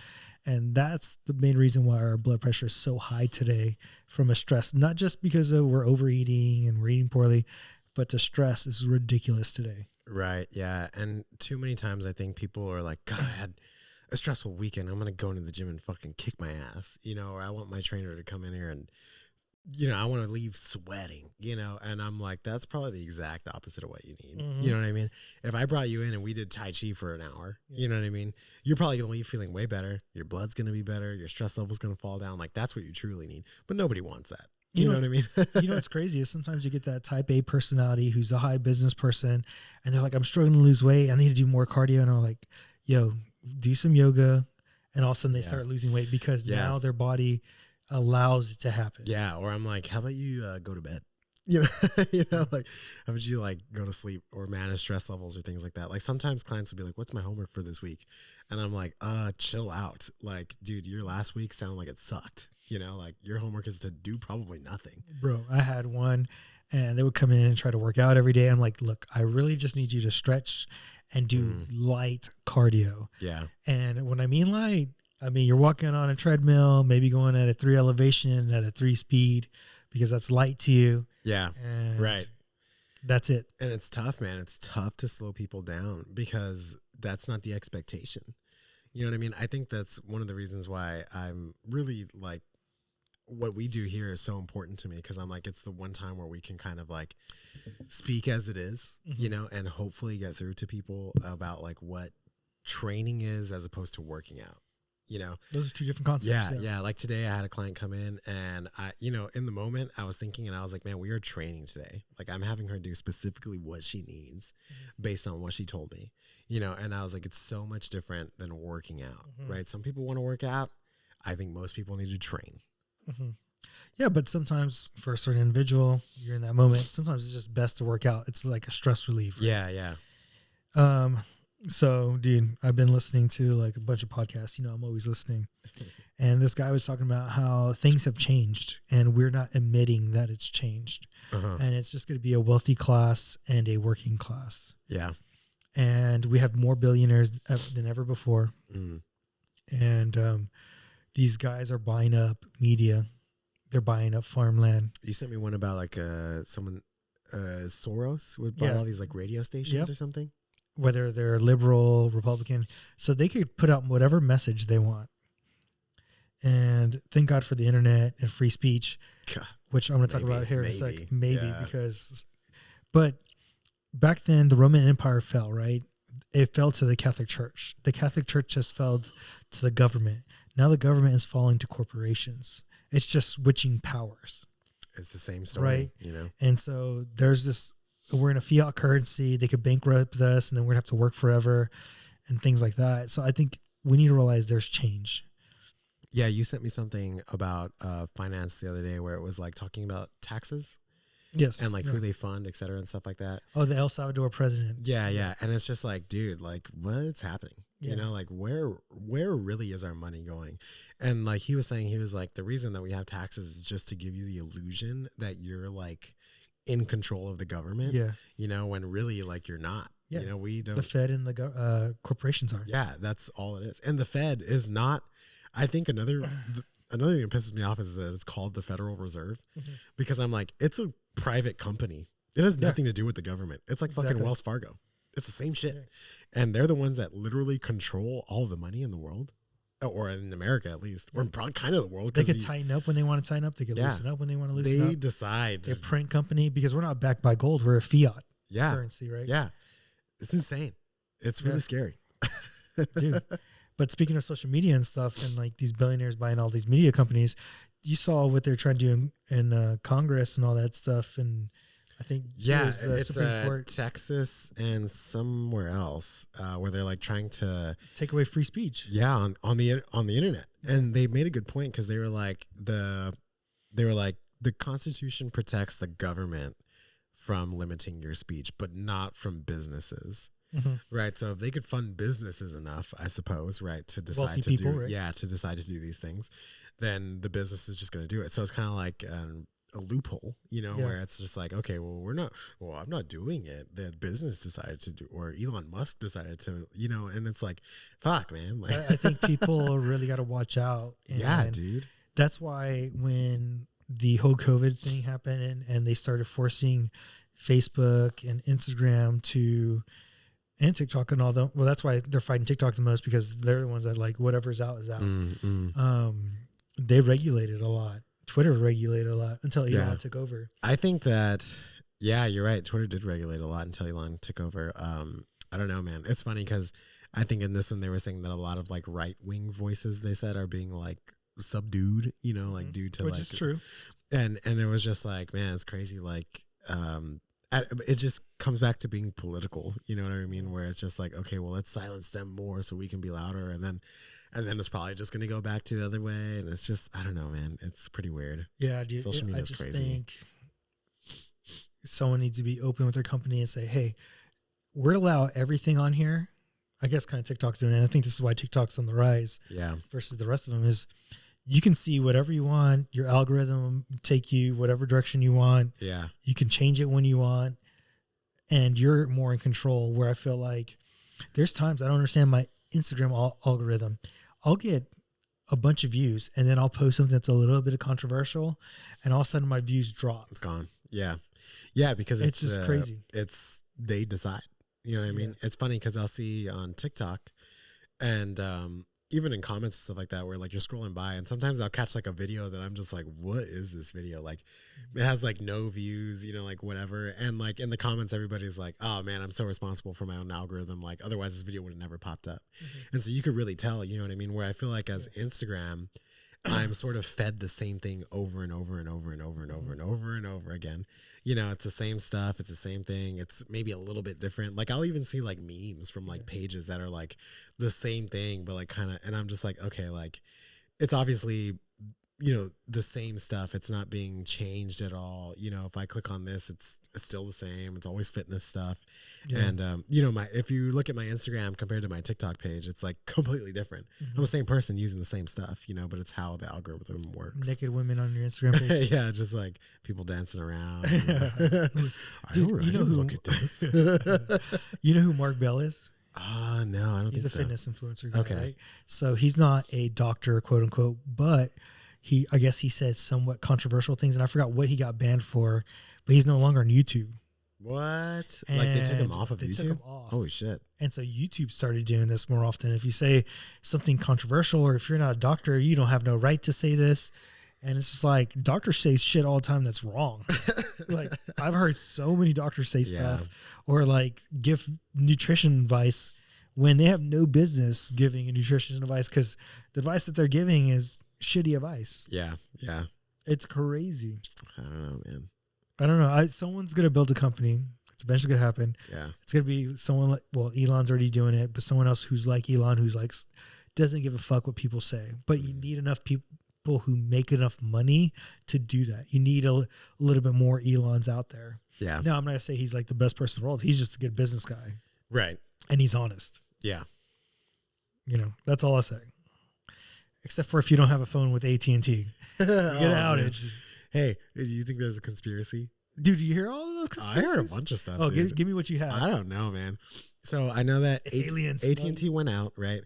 And that's the main reason why our blood pressure is so high today from a stress, not just because we're overeating and we're eating poorly, but the stress is ridiculous today. Right. Yeah. And too many times I think people are like, God, I had a stressful weekend. I'm going to go into the gym and fucking kick my ass, or I want my trainer to come in here and, I want to leave sweating, and I'm like, that's probably the exact opposite of what you need. Mm-hmm. You know what I mean? If I brought you in and we did TaiChi for an hour, you know what I mean? You're probably going to leave feeling way better. Your blood's going to be better. Your stress level's going to fall down. Like that's what you truly need. But nobody wants that. You know what I mean? What's crazy is sometimes you get that type A personality who's a high business person and they're like, I'm struggling to lose weight. I need to do more cardio. And I'm like, yo, do some yoga. And all of a sudden they start losing weight because now their body allows it to happen. Yeah. Or I'm like, how about you go to bed? Like how about you like go to sleep or manage stress levels or things like that? Like sometimes clients will be like, what's my homework for this week? And I'm like, chill out. Like, dude, your last week sounded like it sucked. Like your homework is to do probably nothing. Bro, I had one and they would come in and try to work out every day. I'm like, look, I really just need you to stretch and do light cardio. Yeah. And when I mean light, I mean, you're walking on a treadmill, maybe going at a 3 elevation at a 3 speed because that's light to you. Yeah. And right. That's it. And it's tough, man. It's tough to slow people down because that's not the expectation. You know what I mean? I think that's one of the reasons why I'm really like, what we do here is so important to me because I'm like, it's the one time where we can kind of like speak as it is, and hopefully get through to people about like what training is as opposed to working out, Those are two different concepts. Yeah. Like today I had a client come in and I, in the moment I was thinking and I was like, man, we are training today. Like I'm having her do specifically what she needs based on what she told me, and I was like, it's so much different than working out, right? Some people want to work out. I think most people need to train. Mm-hmm. Yeah, but sometimes for a certain individual, you're in that moment. Sometimes it's just best to work out. It's like a stress relief. Right? Yeah. So, dude, I've been listening to like a bunch of podcasts. I'm always listening. And this guy was talking about how things have changed and we're not admitting that it's changed. And it's just going to be a wealthy class and a working class. Yeah. And we have more billionaires than ever before. And these guys are buying up media. They're buying up farmland. You sent me one about like someone, Soros would buy all these like radio stations or something. Whether they're liberal, Republican. So they could put out whatever message they want. And thank God for the internet and free speech, which I'm going to talk about here in a sec. Maybe because, but back then the Roman Empire fell, right? It fell to the Catholic Church. The Catholic Church just fell to the government. Now the government is falling to corporations. It's just switching powers. It's the same story, right? And so there's this, we're in a fiat currency. They could bankrupt us and then we're going to have to work forever and things like that. So I think we need to realize there's change. Yeah, you sent me something about finance the other day where it was like talking about taxes. Yes. And like who they fund, et cetera, and stuff like that. Oh, the El Salvador president. Yeah. And it's just like, dude, like what's happening? Like where really is our money going? And like he was saying, he was like, the reason that we have taxes is just to give you the illusion that you're like in control of the government. Yeah. When really like you're not. Yeah. You know, we don't. The Fed and the corporations are. Yeah, that's all it is. And the Fed is not. I think another thing that pisses me off is that it's called the Federal Reserve, because I'm like, it's a private company. It has nothing to do with the government. It's like fucking Wells Fargo. It's the same shit. Yeah. And they're the ones that literally control all the money in the world, or in America at least, or probably kind of the world. They could tighten up when they want to tighten up. They could loosen up when they want to loosen up. They decide. They're a print company, because we're not backed by gold. We're a fiat currency, right? Yeah. It's insane. It's really scary. Dude. But speaking of social media and stuff, and like these billionaires buying all these media companies, you saw what they're trying to do in Congress and all that stuff. And I think it's Texas and somewhere else where they're like trying to take away free speech. Yeah, on the internet. And they made a good point, because they were like the Constitution protects the government from limiting your speech, but not from businesses. Right. So if they could fund businesses enough, I suppose, right, to decide to do these things, then the business is just going to do it. So it's kind of like a loophole, you know, where it's just like, okay, I'm not doing it. The business decided to do, or Elon Musk decided to, you know, and it's like, fuck, man. Like, I think people really got to watch out. And dude. That's why when the whole COVID thing happened and they started forcing Facebook and Instagram and TikTok and all that. Well, that's why they're fighting TikTok the most, because they're the ones that like whatever's out is out. They regulated a lot. Twitter regulated a lot until Elon took over. I think that, you're right. Twitter did regulate a lot until Elon took over. I don't know, man. It's funny because I think in this one they were saying that a lot of like right wing voices, they said, are being like subdued, you know, like due to which is true. And it was just like, man, it's crazy. Like, it just comes back to being political, you know what I mean? Where it's just like, okay, well, let's silence them more so we can be louder, and then it's probably just going to go back to the other way, and it's just, I don't know, man, it's pretty weird. Yeah, dude, social media is crazy. I think someone needs to be open with their company and say, hey, we're allow everything on here. I guess kind of TikTok's doing it, and I think this is why TikTok's on the rise. Yeah. Versus the rest of them is, you can see whatever you want. Your algorithm take you whatever direction you want. Yeah. You can change it when you want, and you're more in control. Where I feel like there's times I don't understand my Instagram algorithm. I'll get a bunch of views, and then I'll post something that's a little bit controversial, and all of a sudden my views drop. It's gone. Yeah. Yeah, because it's just crazy. They decide. You know what I mean? It's funny because I'll see on TikTok, and even in comments and stuff like that, where like you're scrolling by, and sometimes I'll catch like a video that I'm just like, what is this video? Like, it has like no views, you know, like whatever. And like in the comments, everybody's like, oh man, I'm so responsible for my own algorithm. Like, otherwise this video would have never popped up. And so you could really tell, you know what I mean? Where I feel like as Instagram, I'm sort of fed the same thing over and over and over and over and over and over and over again. You know, it's the same stuff. It's the same thing. It's maybe a little bit different. Like, I'll even see like memes from like pages that are like the same thing, but like kind of, and I'm just like, okay, like it's obviously, you know, the same stuff. It's not being changed at all. You know, if I click on this, it's still the same. It's always fitness stuff. Yeah. And, you know, if you look at my Instagram compared to my TikTok page, it's like completely different. I'm the same person using the same stuff, you know, but it's how the algorithm works. Naked women on your Instagram page. Yeah. Just like people dancing around. Dude, you know who, look at this. You know who Mark Bell is? No, I don't think so. He's a fitness influencer guy, right? So he's not a doctor, quote unquote, but I guess he said somewhat controversial things, and I forgot what he got banned for, but he's no longer on YouTube. What? And like they took him off of YouTube? They took him off. Holy shit. And so YouTube started doing this more often. If you say something controversial, or if you're not a doctor, you don't have no right to say this. And it's just like, doctors say shit all the time that's wrong. Like, I've heard so many doctors say stuff, or like give nutrition advice when they have no business giving a nutrition advice, because the advice that they're giving is shitty advice. Yeah. Yeah. It's crazy. I don't know, man. I don't know. Someone's going to build a company. It's eventually going to happen. Yeah. It's going to be someone like, well, Elon's already doing it, but someone else who's like Elon, who's like, doesn't give a fuck what people say. But you need enough people who make enough money to do that. You need a little bit more Elons out there. Yeah. No, I'm not going to say he's like the best person in the world. He's just a good business guy. Right. And he's honest. Yeah. You know, that's all I say. Except for if you don't have a phone with AT&T. You get an outage. Man. Hey, do you think there's a conspiracy Dude, you hear all of those I conspiracies? heard a bunch of stuff. Oh, dude. give me what you have. I don't know, man. So I know that It's aliens. AT&T went out, right?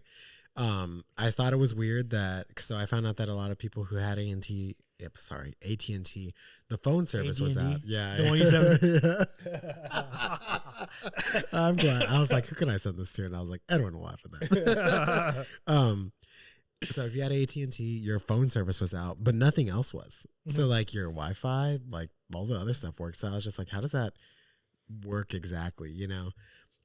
I thought it was weird that, so I found out that a lot of people who had AT&T, the phone service was AT&T? out. Yeah. The one you sent me? I'm glad. I was like, who can I send this to? And I was like, Edwin will laugh at that. So if you had AT&T, your phone service was out, but nothing else was. Mm-hmm. So like your Wi-Fi, like all the other stuff worked. So I was just like, how does that work exactly? You know,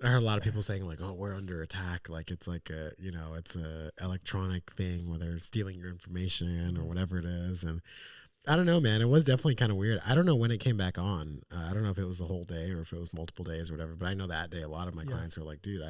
I heard a lot of people saying like, oh, we're under attack. Like it's like a, you know, it's a electronic thing where they're stealing your information or whatever it is. And I don't know, man. It was definitely kind of weird. I don't know when it came back on. I don't know if it was the whole day or if it was multiple days or whatever. But I know that day, a lot of my clients were like, dude,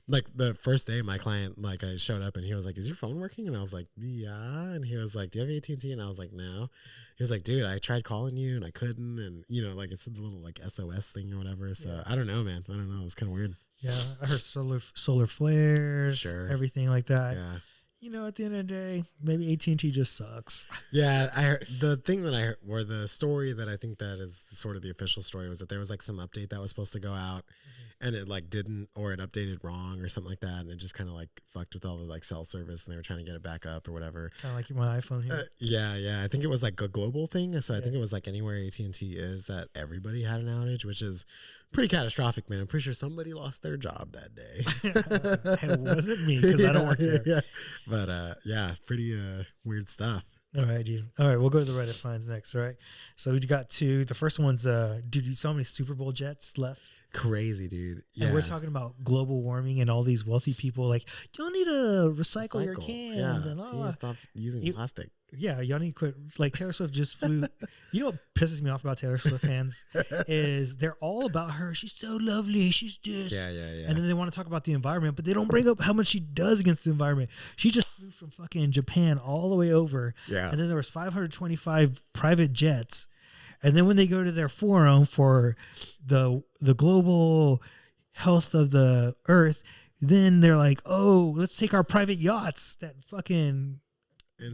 like the first day my client, like I showed up and he was like, is your phone working? And I was like, yeah. And he was like, do you have AT&T? And I was like, no. He was like, dude, I tried calling you and I couldn't. And, you know, like it's a little like SOS thing or whatever. So I don't know, man. I don't know. It was kind of weird. Yeah, I heard solar flares, everything like that. Yeah. You know, at the end of the day, maybe AT&T just sucks. Yeah, I heard, the thing that I heard, or the story that I think that is sort of the official story, was that there was like some update that was supposed to go out, and it like didn't, or it updated wrong or something like that, and it just kind of like fucked with all the like cell service, and they were trying to get it back up or whatever. Kind of like my iPhone here. Yeah. I think it was like a global thing, so I think it was like anywhere AT&T is that everybody had an outage, which is pretty catastrophic, man. I'm pretty sure somebody lost their job that day. It wasn't me because I don't work there. Yeah. But yeah, pretty weird stuff. All right, dude. All right, we'll go to the Reddit finds next. All right. So we got two. The first one's, dude, you saw how many Super Bowl jets left? Crazy, dude. Yeah. And we're talking about global warming and all these wealthy people like, y'all need to recycle your cans and all. Stop using plastic. Yeah, y'all need to quit. Like Taylor Swift just flew. You know what pisses me off about Taylor Swift fans is they're all about her. She's so lovely. She's just Yeah. And then they want to talk about the environment, but they don't bring up how much she does against the environment. She just flew from fucking Japan all the way over. Yeah. And then there was 525 private jets. And then when they go to their forum for the global health of the earth, then they're like, oh, let's take our private yachts that fucking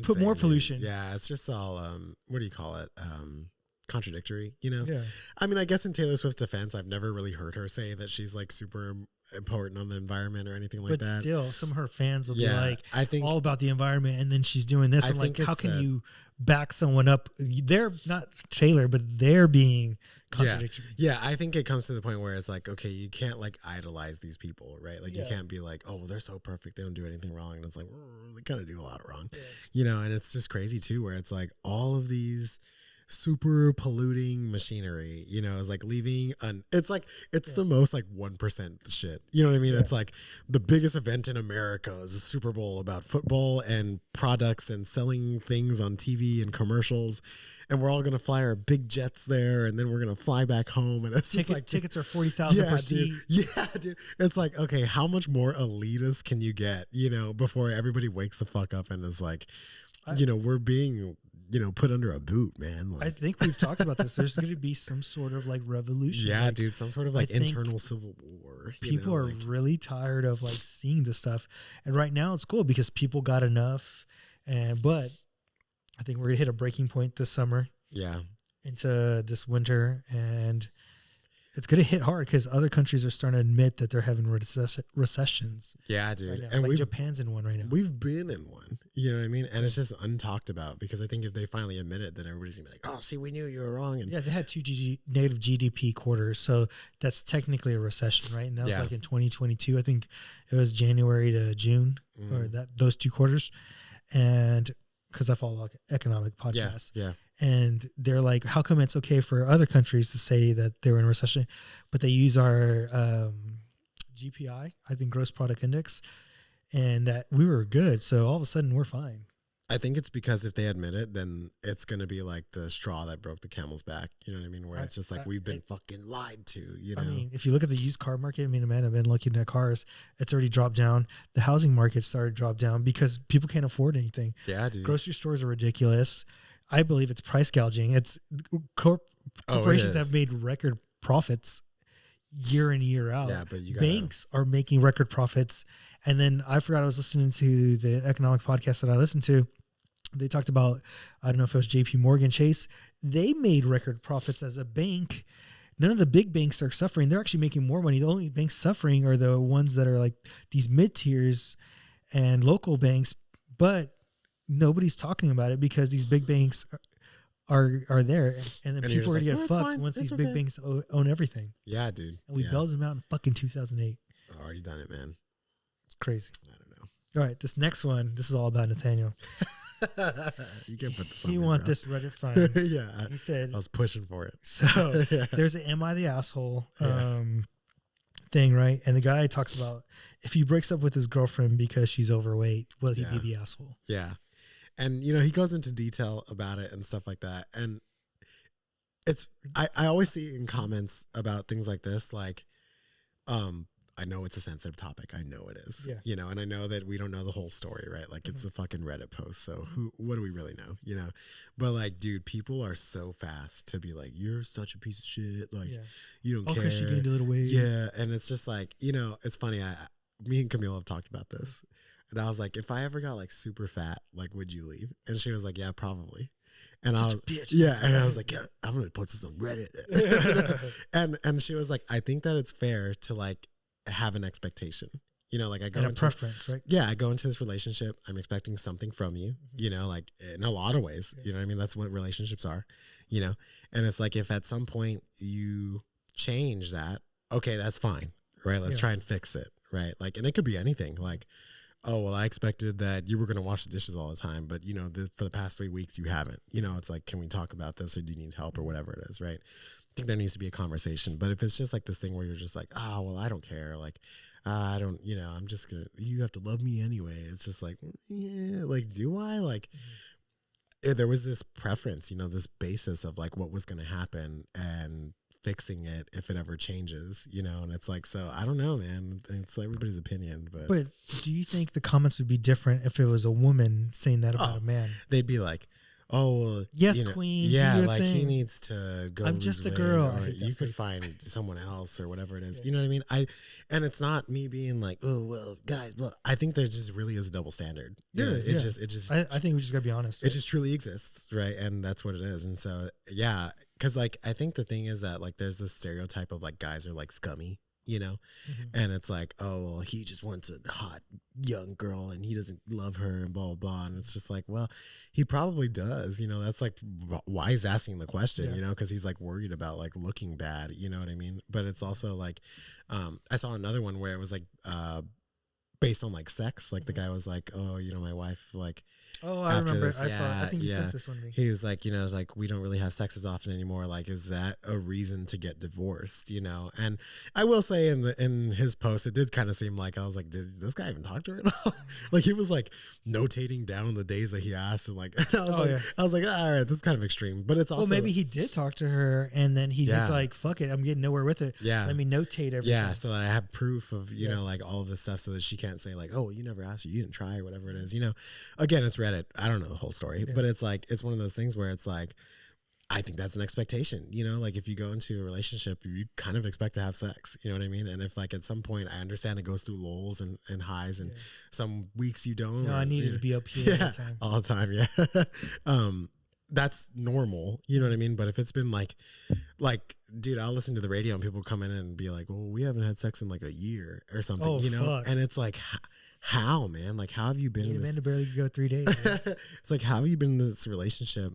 put more pollution. Yeah, it's just all what do you call it? Contradictory, you know? Yeah. I mean, I guess in Taylor Swift's defense, I've never really heard her say that she's like super important on the environment or anything like that. But still, some of her fans will be like, I think all about the environment, and then she's doing this. I'm like, how can you back someone up? They're not Taylor, but they're being contradictory. Yeah, I think it comes to the point where it's like, okay, you can't like idolize these people, right? Like you can't be like, oh, well, they're so perfect, they don't do anything wrong. And it's like, they kind of do a lot wrong, you know? And it's just crazy too, where it's like all of these super polluting machinery, you know, is like leaving it's like it's the most like 1% shit, you know what I mean? It's like the biggest event in America is a Super Bowl about football and products and selling things on TV and commercials, and we're all gonna fly our big jets there, and then we're gonna fly back home, and it's just like tickets are $40,000 per seat. Yeah, dude. It's like, okay, how much more elitist can you get, you know, before everybody wakes the fuck up and is like, you know, we're being, you know, put under a boot, man. Like, I think we've talked about this. There's going to be some sort of like revolution. Yeah, like, dude, some sort of like internal civil war. People are really tired of like seeing this stuff. And right now it's cool because people got enough. But I think we're going to hit a breaking point this summer. Yeah. Into this winter. And it's going to hit hard because other countries are starting to admit that they're having recessions. Yeah, dude. Right, and like Japan's in one right now. We've been in one. You know what I mean? And it's just untalked about because I think if they finally admit it, then everybody's going to be like, oh, see, we knew you were wrong. And yeah, they had two negative GDP quarters. So that's technically a recession, right? And that was like in 2022. I think it was January to June or those 2 quarters. And because I follow like economic podcasts. Yeah. And they're like, how come it's okay for other countries to say that they're in recession, but they use our GPI, I think gross product index, and that we were good. So all of a sudden we're fine. I think it's because if they admit it, then it's going to be like the straw that broke the camel's back. You know what I mean? Where it's just like, we've been fucking lied to, you know? I mean, if you look at the used car market, I mean, man, I've been looking at cars. It's already dropped down. The housing market started to drop down because people can't afford anything. Yeah, dude. Grocery stores are ridiculous. I believe it's price gouging. It's corporations have made record profits year in, year out. Yeah, but banks are making record profits. And then I forgot I was listening to the economic podcast that I listened to. they talked about, I don't know if it was JP Morgan Chase. They made record profits as a bank. None of the big banks are suffering. They're actually making more money. The only banks suffering are the ones that are like these mid tiers and local banks, but nobody's talking about it because these big banks are there, and then people are gonna get fucked once these big banks own everything. Yeah, dude. And we bailed them out in fucking 2008. Oh, already done it, man. It's crazy. I don't know. All right, this next one. This is all about Nathaniel. You can put this on. He want this Reddit find. Yeah. He said I was pushing for it. So there's an "Am I the asshole?" thing, right? And the guy talks about if he breaks up with his girlfriend because she's overweight, will he be the asshole? Yeah. And, you know, he goes into detail about it and stuff like that. And it's, I always see in comments about things like this, like, I know it's a sensitive topic. I know it is, you know, and I know that we don't know the whole story, right? Like it's a fucking Reddit post. So what do we really know? You know, but like, dude, people are so fast to be like, you're such a piece of shit. Like you don't care. Because she gained a little weight. Yeah. And it's just like, you know, it's funny. Me and Camille have talked about this and I was like, if I ever got like super fat, like, would you leave? And she was like, yeah, probably. And I was, and I was like, yeah, I'm going to post this on Reddit. and she was like, I think that it's fair to like, have an expectation, you know, like I go into a preference, right? Yeah, I go into this relationship. I'm expecting something from you, you know, like in a lot of ways, you know what I mean? That's what relationships are, you know? And it's like, if at some point you change that, okay, that's fine, right? Let's try and fix it, right? Like, and it could be anything like, oh, well, I expected that you were going to wash the dishes all the time, but you know, for the past 3 weeks, you haven't, you know, it's like, can we talk about this or do you need help or whatever it is, right? I think there needs to be a conversation, but if it's just like this thing where you're just like, oh, well, I don't care. Like, I don't, you know, I'm just going to, you have to love me anyway. It's just like, yeah, like, do I? Like, there was this preference, you know, this basis of like what was going to happen and fixing it if it ever changes, you know, and it's like, so I don't know, man. It's everybody's opinion, but do you think the comments would be different if it was a woman saying that about a man? They'd be like, oh, well, yes, you know, queen. Yeah, do your like thing. he needs to go. I'm just a girl. Or you could find someone else or whatever it is. You know what I mean? And it's not me being like, oh, well, guys, but I think there just really is a double standard. There is. It just. I think we just gotta be honest. It just truly exists, right? And that's what it is. And so, yeah, because like I think the thing is that like there's this stereotype of like guys are like scummy. You know, and it's like, oh, well, he just wants a hot young girl and he doesn't love her and blah, blah, blah. And it's just like, well, he probably does, you know, that's like why he's asking the question, you know, because he's like worried about like looking bad, you know what I mean? But it's also like, I saw another one where it was like, based on like sex, like the guy was like, oh, you know, my wife, like, oh, I remember. I saw. I think you sent this one to me. He was like, you know, it's like we don't really have sex as often anymore. Like, is that a reason to get divorced? You know, and I will say in his post, it did kind of seem like I was like, did this guy even talk to her at all? Like he was like notating down the days that he asked, and like, and I was like, all right, this is kind of extreme. But it's also, well, maybe he did talk to her, and then he just like, fuck it, I'm getting nowhere with it. Yeah, let me notate everything. Yeah, so that I have proof of you know like all of this stuff, so that she can't say like, oh, you never asked, you didn't try, or whatever it is. You know, again, it's Reddit. I don't know the whole story, but it's like it's one of those things where it's like I think that's an expectation, you know, like if you go into a relationship, you kind of expect to have sex, you know what I mean? And if like at some point, I understand it goes through lulls and highs and some weeks you don't. No, I needed to be up here all the time. Yeah. That's normal, you know what I mean? But if it's been like, dude, I'll listen to the radio and people come in and be like, well, we haven't had sex in like a year or something, you know? Fuck. And it's like, how, man? Like, how have you been in this? Man to barely go 3 days. It's like, how have you been in this relationship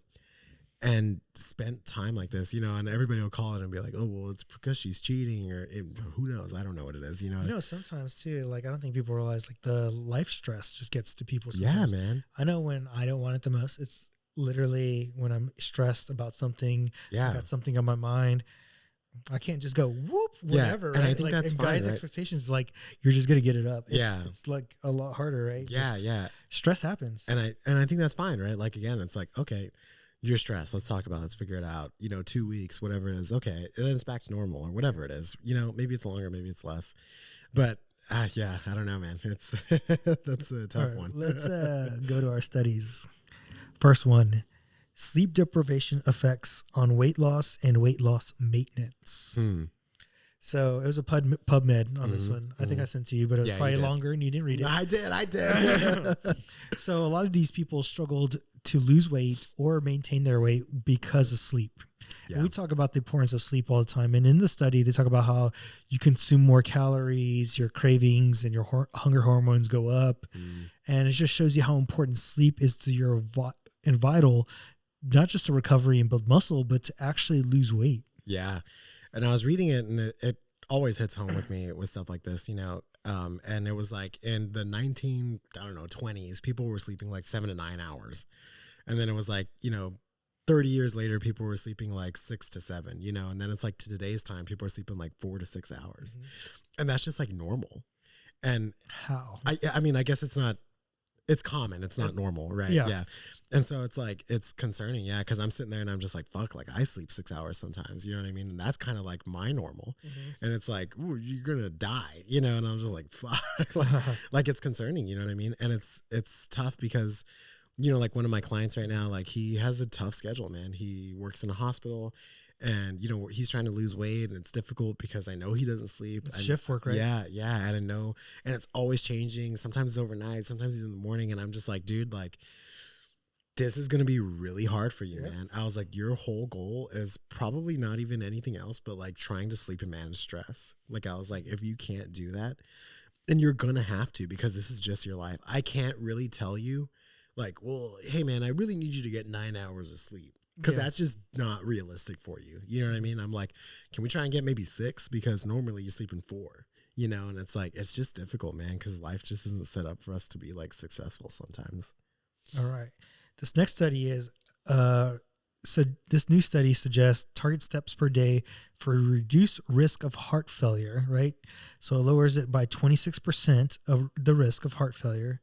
and spent time like this, you know? And everybody will call it and be like, oh, well, it's because she's cheating or who knows? I don't know what it is, you know? You know, sometimes too, like, I don't think people realize like the life stress just gets to people sometimes. Yeah, man. I know when I don't want it the most, it's literally when I'm stressed about something, I got something on my mind. I can't just go whoop whatever, right? And I think like, that's and fine, guys' right? expectations like you're just gonna get it up. It's like a lot harder, right? Yeah. Stress happens, and I think that's fine, right? Like again, it's like okay, you're stressed. Let's talk about it. Let's figure it out. You know, 2 weeks, whatever it is. Okay, and then it's back to normal or whatever it is. You know, maybe it's longer, maybe it's less, but yeah, I don't know, man. It's that's a tough one. Let's go to our studies. First one. Sleep deprivation effects on weight loss and weight loss maintenance. So it was a PubMed on this one. I think I sent to you, but it was probably longer and you didn't read it. I did. So a lot of these people struggled to lose weight or maintain their weight because of sleep. Yeah. And we talk about the importance of sleep all the time. And in the study, they talk about how you consume more calories, your cravings and your hunger hormones go up. And it just shows you how important sleep is to your and vital, not just to recovery and build muscle, but to actually lose weight. Yeah. And I was reading it, and it always hits home with me with stuff like this, you know. And it was like in the 20s, people were sleeping like 7 to 9 hours. And then it was like, you know, 30 years later, people were sleeping like 6 to 7, you know, and then it's like to today's time, people are sleeping like 4 to 6 hours. And that's just like normal. And how? I mean, I guess it's common. It's not normal, right? Yeah. And so it's like, it's concerning. Yeah. Cause I'm sitting there and I'm just like, fuck, like I sleep 6 hours sometimes, you know what I mean? And that's kind of like my normal. And it's like, ooh, you're going to die, you know? And I'm just like, fuck, like it's concerning, you know what I mean? And it's tough because, you know, like one of my clients right now, like he has a tough schedule, man. He works in a hospital and, you know, he's trying to lose weight and it's difficult because I know he doesn't sleep. It's shift work, right? Yeah. I don't know. And it's always changing. Sometimes it's overnight. Sometimes it's in the morning. And I'm just like, dude, like this is going to be really hard for you, man. I was like, your whole goal is probably not even anything else, but like trying to sleep and manage stress. Like I was like, if you can't do that, then you're going to have to, because this is just your life. I can't really tell you like, well, hey man, I really need you to get 9 hours of sleep. Because that's just not realistic for you. You know what I mean? I'm like, can we try and get maybe 6? Because normally you sleep in 4, you know? And it's like, it's just difficult, man, because life just isn't set up for us to be like successful sometimes. All right. This next study is, so this new study suggests target steps per day for reduced risk of heart failure, right? So it lowers it by 26% of the risk of heart failure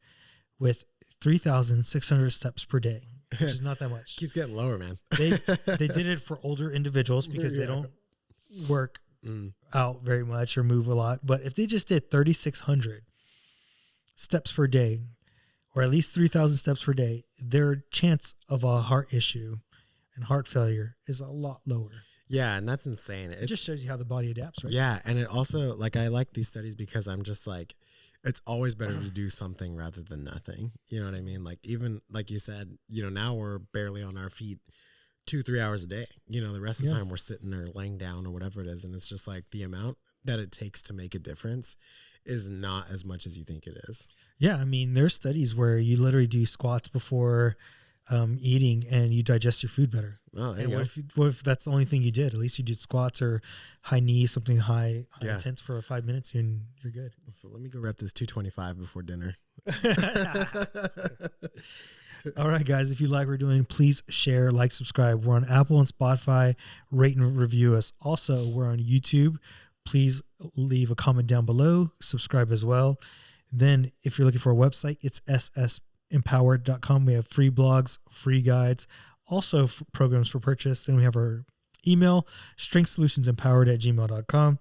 with 3,600 steps per day. Which is not that much. Keeps getting lower, man. They did it for older individuals because they don't work out very much or move a lot. But if they just did 3,600 steps per day, or at least 3,000 steps per day, their chance of a heart issue and heart failure is a lot lower. Yeah, and that's insane. It just shows you how the body adapts, right? Yeah, and it also, like, I like these studies because I'm just like, it's always better to do something rather than nothing. You know what I mean? Like, even like you said, you know, now we're barely on our feet 2-3 hours a day. You know, the rest of the time we're sitting or laying down or whatever it is. And it's just like the amount that it takes to make a difference is not as much as you think it is. Yeah. I mean, there's studies where you literally do squats before eating and you digest your food better. Oh, there and you what go. what if that's the only thing you did? At least you did squats or high knees, something high intense for 5 minutes, and you're good. So let me go rep this 225 before dinner. All right, guys. If you like what we're doing, please share, like, subscribe. We're on Apple and Spotify. Rate and review us. Also, we're on YouTube. Please leave a comment down below. Subscribe as well. Then, if you're looking for a website, it's ssempowered.com. We have free blogs, free guides, also programs for purchase. Then we have our email, strengthsolutionsempowered@gmail.com.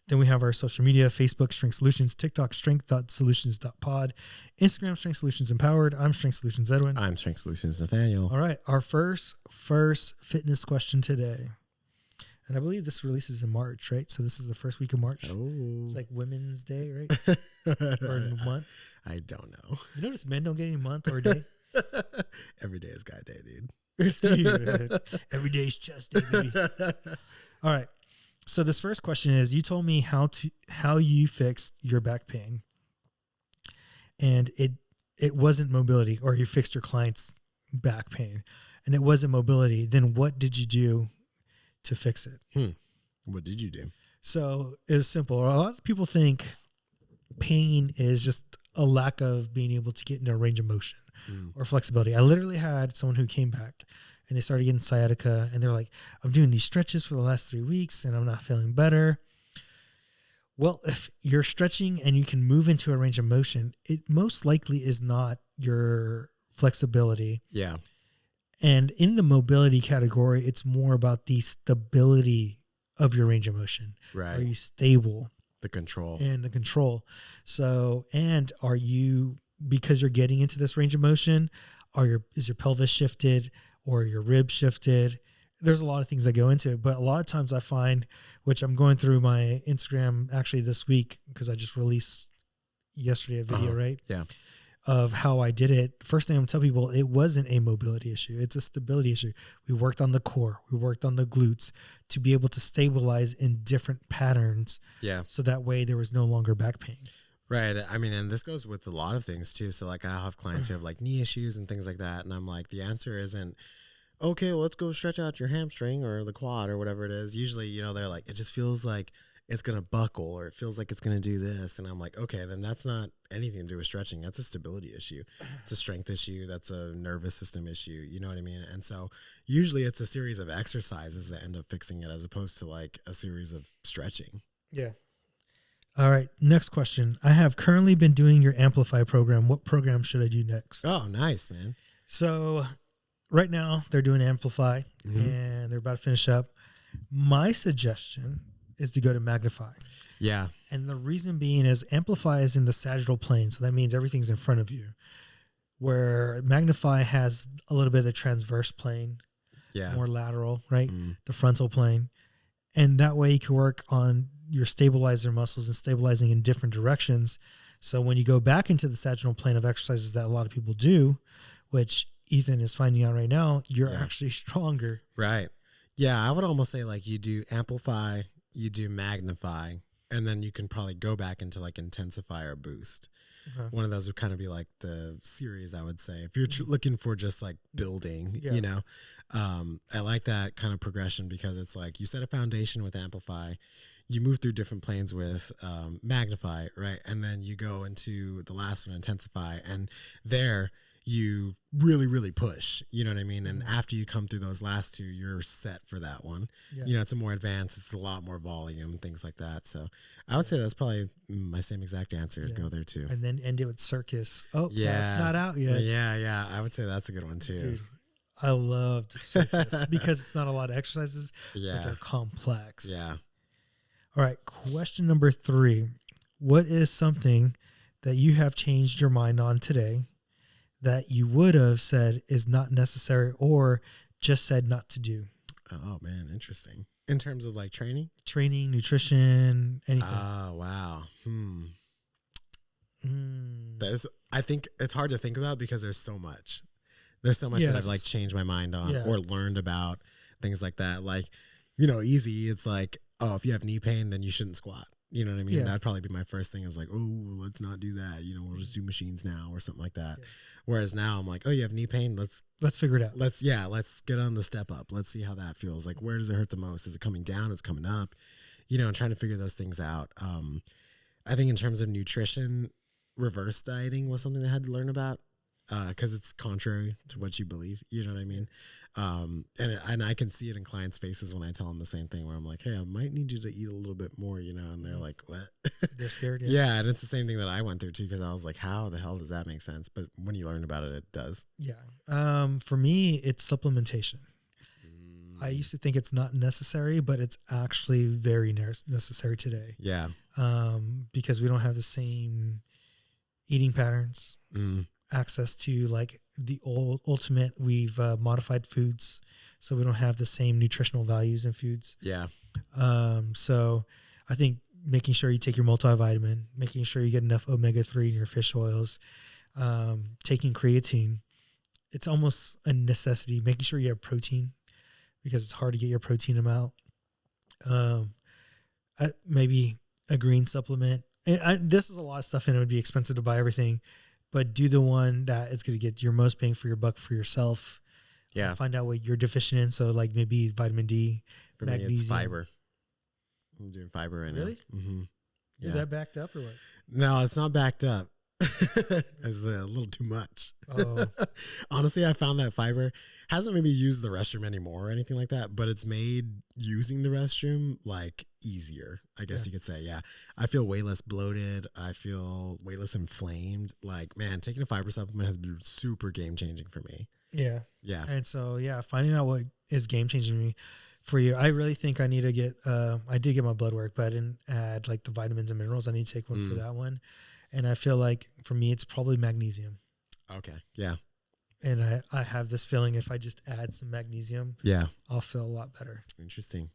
Then we have our social media, Facebook, Strength Solutions, TikTok, strength.solutions.pod, Instagram, Strength Solutions Empowered. I'm Strength Solutions Edwin. I'm Strength Solutions Nathaniel. All right, our first fitness question today. And I believe this releases in March, right? So this is the first week of March. Oh. It's like Women's Day, right? Or a month. I don't know. You notice men don't get any month or a day? Every day is guy day, dude. Every day is chest day, baby. All right. So this first question is, you told me how you fixed your back pain, and it wasn't mobility, or you fixed your client's back pain and it wasn't mobility. Then what did you do to fix it? What did you do? So it was simple. A lot of people think pain is just a lack of being able to get into a range of motion or flexibility. I literally had someone who came back and they started getting sciatica, and they're like, I'm doing these stretches for the last 3 weeks and I'm not feeling better. Well, if you're stretching and you can move into a range of motion, it most likely is not your flexibility. Yeah. And in the mobility category, it's more about the stability of your range of motion. Right. Are you stable? The control. And the control. So, and are you, because you're getting into this range of motion, is your pelvis shifted or your ribs shifted? There's a lot of things that go into it, but a lot of times I find, which I'm going through my Instagram actually this week, because I just released yesterday a video, right? Yeah. of how I did it, first thing I'm telling people, it wasn't a mobility issue. It's a stability issue. We worked on the core. We worked on the glutes to be able to stabilize in different patterns. Yeah. So that way there was no longer back pain. Right. I mean, and this goes with a lot of things too. So like I have clients who have like knee issues and things like that. And I'm like, the answer isn't, okay, well, let's go stretch out your hamstring or the quad or whatever it is. Usually, you know, they're like, it just feels like it's going to buckle or it feels like it's going to do this. And I'm like, okay, then that's not anything to do with stretching. That's a stability issue. It's a strength issue. That's a nervous system issue. You know what I mean? And so usually it's a series of exercises that end up fixing it as opposed to like a series of stretching. Yeah. All right. Next question. I have currently been doing your Amplify program. What program should I do next? Oh, nice, man. So right now they're doing Amplify and they're about to finish up. My suggestion is to go to Magnify. Yeah. And the reason being is Amplify is in the sagittal plane. So that means everything's in front of you. Where Magnify has a little bit of the transverse plane. Yeah. More lateral, right? The frontal plane. And that way you can work on your stabilizer muscles and stabilizing in different directions. So when you go back into the sagittal plane of exercises that a lot of people do, which Ethan is finding out right now, you're actually stronger. Right. Yeah. I would almost say like you do Amplify, you do Magnify, and then you can probably go back into like Intensify or Boost. One of those would kind of be like the series, I would say. If you're looking for just like building, you know, I like that kind of progression because it's like you set a foundation with Amplify, you move through different planes with Magnify, right? And then you go into the last one, Intensify, and there you really, really push, you know what I mean? And after you come through those last two, you're set for that one. Yeah. You know, it's a more advanced, it's a lot more volume and things like that. So I would say that's probably my same exact answer to go there too. And then end it with Circus. Oh, yeah, it's not out yet. Yeah. I would say that's a good one too. Dude, I loved Circus because it's not a lot of exercises, but they're complex. Yeah. All right. Question number 3. What is something that you have changed your mind on today that you would have said is not necessary or just said not to do? Oh, man. Interesting. In terms of like training, nutrition, anything. Oh, wow. I think it's hard to think about because there's so much. There's so much that I've like changed my mind on or learned about, things like that. Like, you know, easy. It's like, oh, if you have knee pain, then you shouldn't squat. You know what I mean? That'd probably be my first thing is like, oh, let's not do that. You know, we'll just do machines now or something like that. Yeah. Whereas now I'm like, oh, you have knee pain? Let's figure it out. Let's get on the step up. Let's see how that feels. Like, where does it hurt the most? Is it coming down? Is it coming up? You know, and trying to figure those things out. I think in terms of nutrition, reverse dieting was something I had to learn about. Because it's contrary to what you believe, you know what I mean? And I can see it in clients' faces when I tell them the same thing where I'm like, hey, I might need you to eat a little bit more, you know, and they're like, what? They're scared. Yeah, and it's the same thing that I went through too, because I was like, how the hell does that make sense? But when you learn about it, it does. Yeah. For me, it's supplementation. I used to think it's not necessary, but it's actually very necessary today. Yeah. Because we don't have the same eating patterns. Access to like the ultimate we've modified foods, so we don't have the same nutritional values in foods. So I think making sure you take your multivitamin, making sure you get enough omega-3 in your fish oils, taking creatine, it's almost a necessity. Making sure you have protein because it's hard to get your protein amount. Maybe a green supplement. And this is a lot of stuff and it would be expensive to buy everything. But do the one that is going to get your most bang for your buck for yourself. Yeah. Find out what you're deficient in. So like maybe vitamin D, for magnesium. Me, it's fiber. I'm doing fiber right now. Really? Yeah. Is that backed up or what? No, it's not backed up. It's a little too much. Oh. Honestly, I found that fiber hasn't maybe used the restroom anymore or anything like that, but it's made using the restroom like easier, I guess you could say. Yeah. I feel way less bloated. I feel way less inflamed. Like, man, taking a fiber supplement has been super game changing for me. Yeah. Yeah. And so, finding out what is game changing for you. I really think I need to get, I did get my blood work, but I didn't add like the vitamins and minerals. I need to take one for that one. And I feel like for me, it's probably magnesium. Okay. Yeah. And I have this feeling if I just add some magnesium, I'll feel a lot better. Interesting.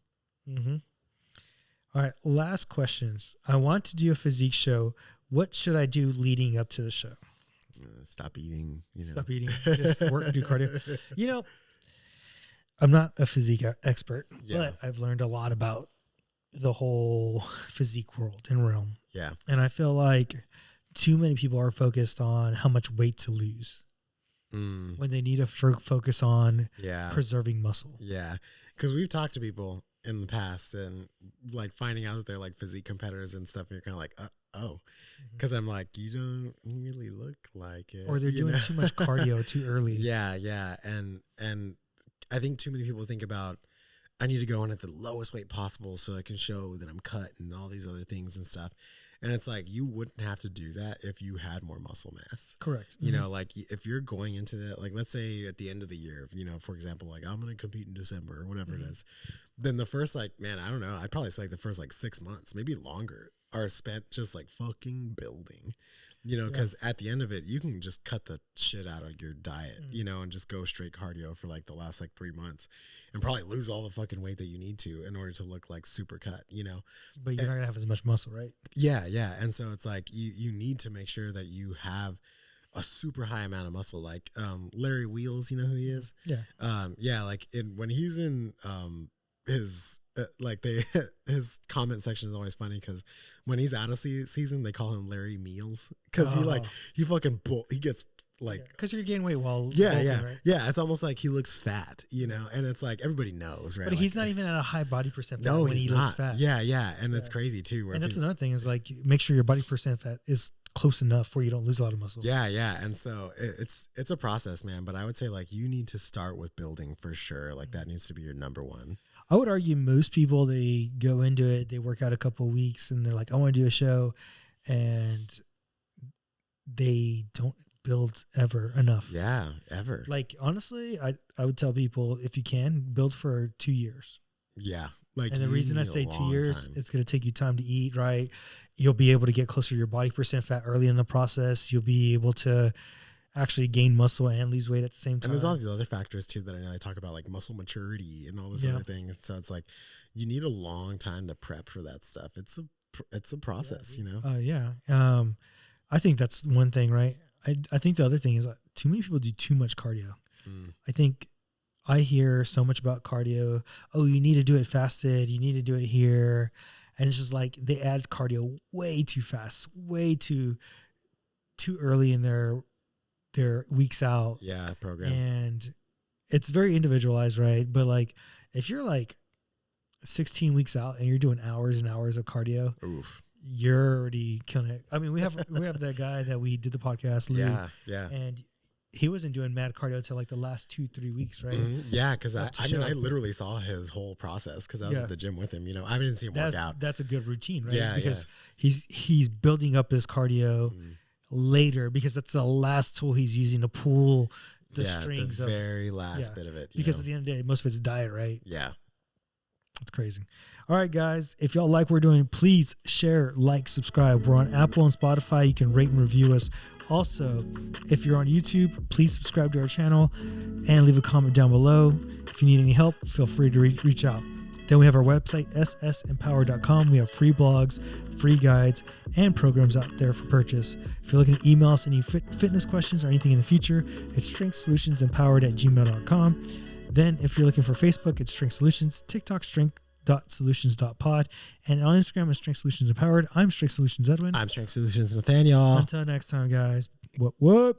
All right. Last questions. I want to do a physique show. What should I do leading up to the show? Stop eating. Stop eating. Just work, do cardio. You know, I'm not a physique expert, but I've learned a lot about the whole physique world and realm. Yeah. And I feel like too many people are focused on how much weight to lose when they need to focus on preserving muscle. Yeah. Because we've talked to people in the past and like finding out that they're like physique competitors and stuff. And you're kind of like, because I'm like, you don't really look like it. Or they're doing too much cardio too early. Yeah. Yeah. And I think too many people think about, I need to go in at the lowest weight possible so I can show that I'm cut and all these other things and stuff. And it's like, you wouldn't have to do that if you had more muscle mass. Correct. You know, like if you're going into that, like let's say at the end of the year, for example, like I'm going to compete in December or whatever it is. Then the first, like, man, I don't know. I'd probably say like the first like 6 months, maybe longer, are spent just like fucking building. Because at the end of it, you can just cut the shit out of your diet, and just go straight cardio for like the last like 3 months and probably lose all the fucking weight that you need to in order to look like super cut, But you're not going to have as much muscle, right? Yeah, yeah. And so it's like you need to make sure that you have a super high amount of muscle. Like Larry Wheels, you know who he is? Yeah. Like when he's in his his comment section is always funny because when he's out of season they call him Larry Meals because he gets like because you're gaining weight while right? It's almost like he looks fat, and it's like everybody knows, right? But like, he's not even at a high body percent fat when he looks fat. And it's crazy too. And that's another thing is like make sure your body percent fat is close enough where you don't lose a lot of muscle. And so it's a process, man, but I would say like you need to start with building for sure. Like that needs to be your number one. I would argue most people, they go into it, they work out a couple of weeks and they're like, I want to do a show, and they don't build ever enough. Yeah, ever. Like, honestly, I would tell people, if you can, build for 2 years. Yeah. Like, and the reason I say 2 years, it's going to take you time to eat, right? You'll be able to get closer to your body percent fat early in the process. You'll be able to actually gain muscle and lose weight at the same time. And there's all these other factors too that I know they talk about, like muscle maturity and all this other thing. So it's like you need a long time to prep for that stuff. It's a process, I think that's one thing, right? I think the other thing is too many people do too much cardio. I think I hear so much about cardio. Oh, you need to do it fasted. You need to do it here. And it's just like they add cardio way too fast, way too early in their weeks out program, and it's very individualized, right? But like if you're like 16 weeks out and you're doing hours and hours of cardio, you're already killing it. I mean, we have that guy that we did the podcast, Lou, and he wasn't doing mad cardio till like the last 2-3 weeks, right? Because I literally saw his whole process because I was at the gym with him. I didn't see him work out. That's a good routine, right? Because he's building up his cardio later, because that's the last tool he's using to pull the strings. The very last bit of it. Because at the end of the day, most of it's diet, right? Yeah. It's crazy. All right, guys. If y'all like what we're doing, please share, like, subscribe. We're on Apple and Spotify. You can rate and review us. Also, if you're on YouTube, please subscribe to our channel and leave a comment down below. If you need any help, feel free to reach out. Then we have our website, ssempower.com. We have free blogs, free guides, and programs out there for purchase. If you're looking to email us any fitness questions or anything in the future, it's strengthsolutionsempowered@gmail.com. Then if you're looking for Facebook, it's Strength Solutions, TikTok, strength.solutions.pod, and on Instagram, it's Strength Solutions Empowered. I'm Strength Solutions Edwin. I'm Strength Solutions Nathaniel. Until next time, guys. What?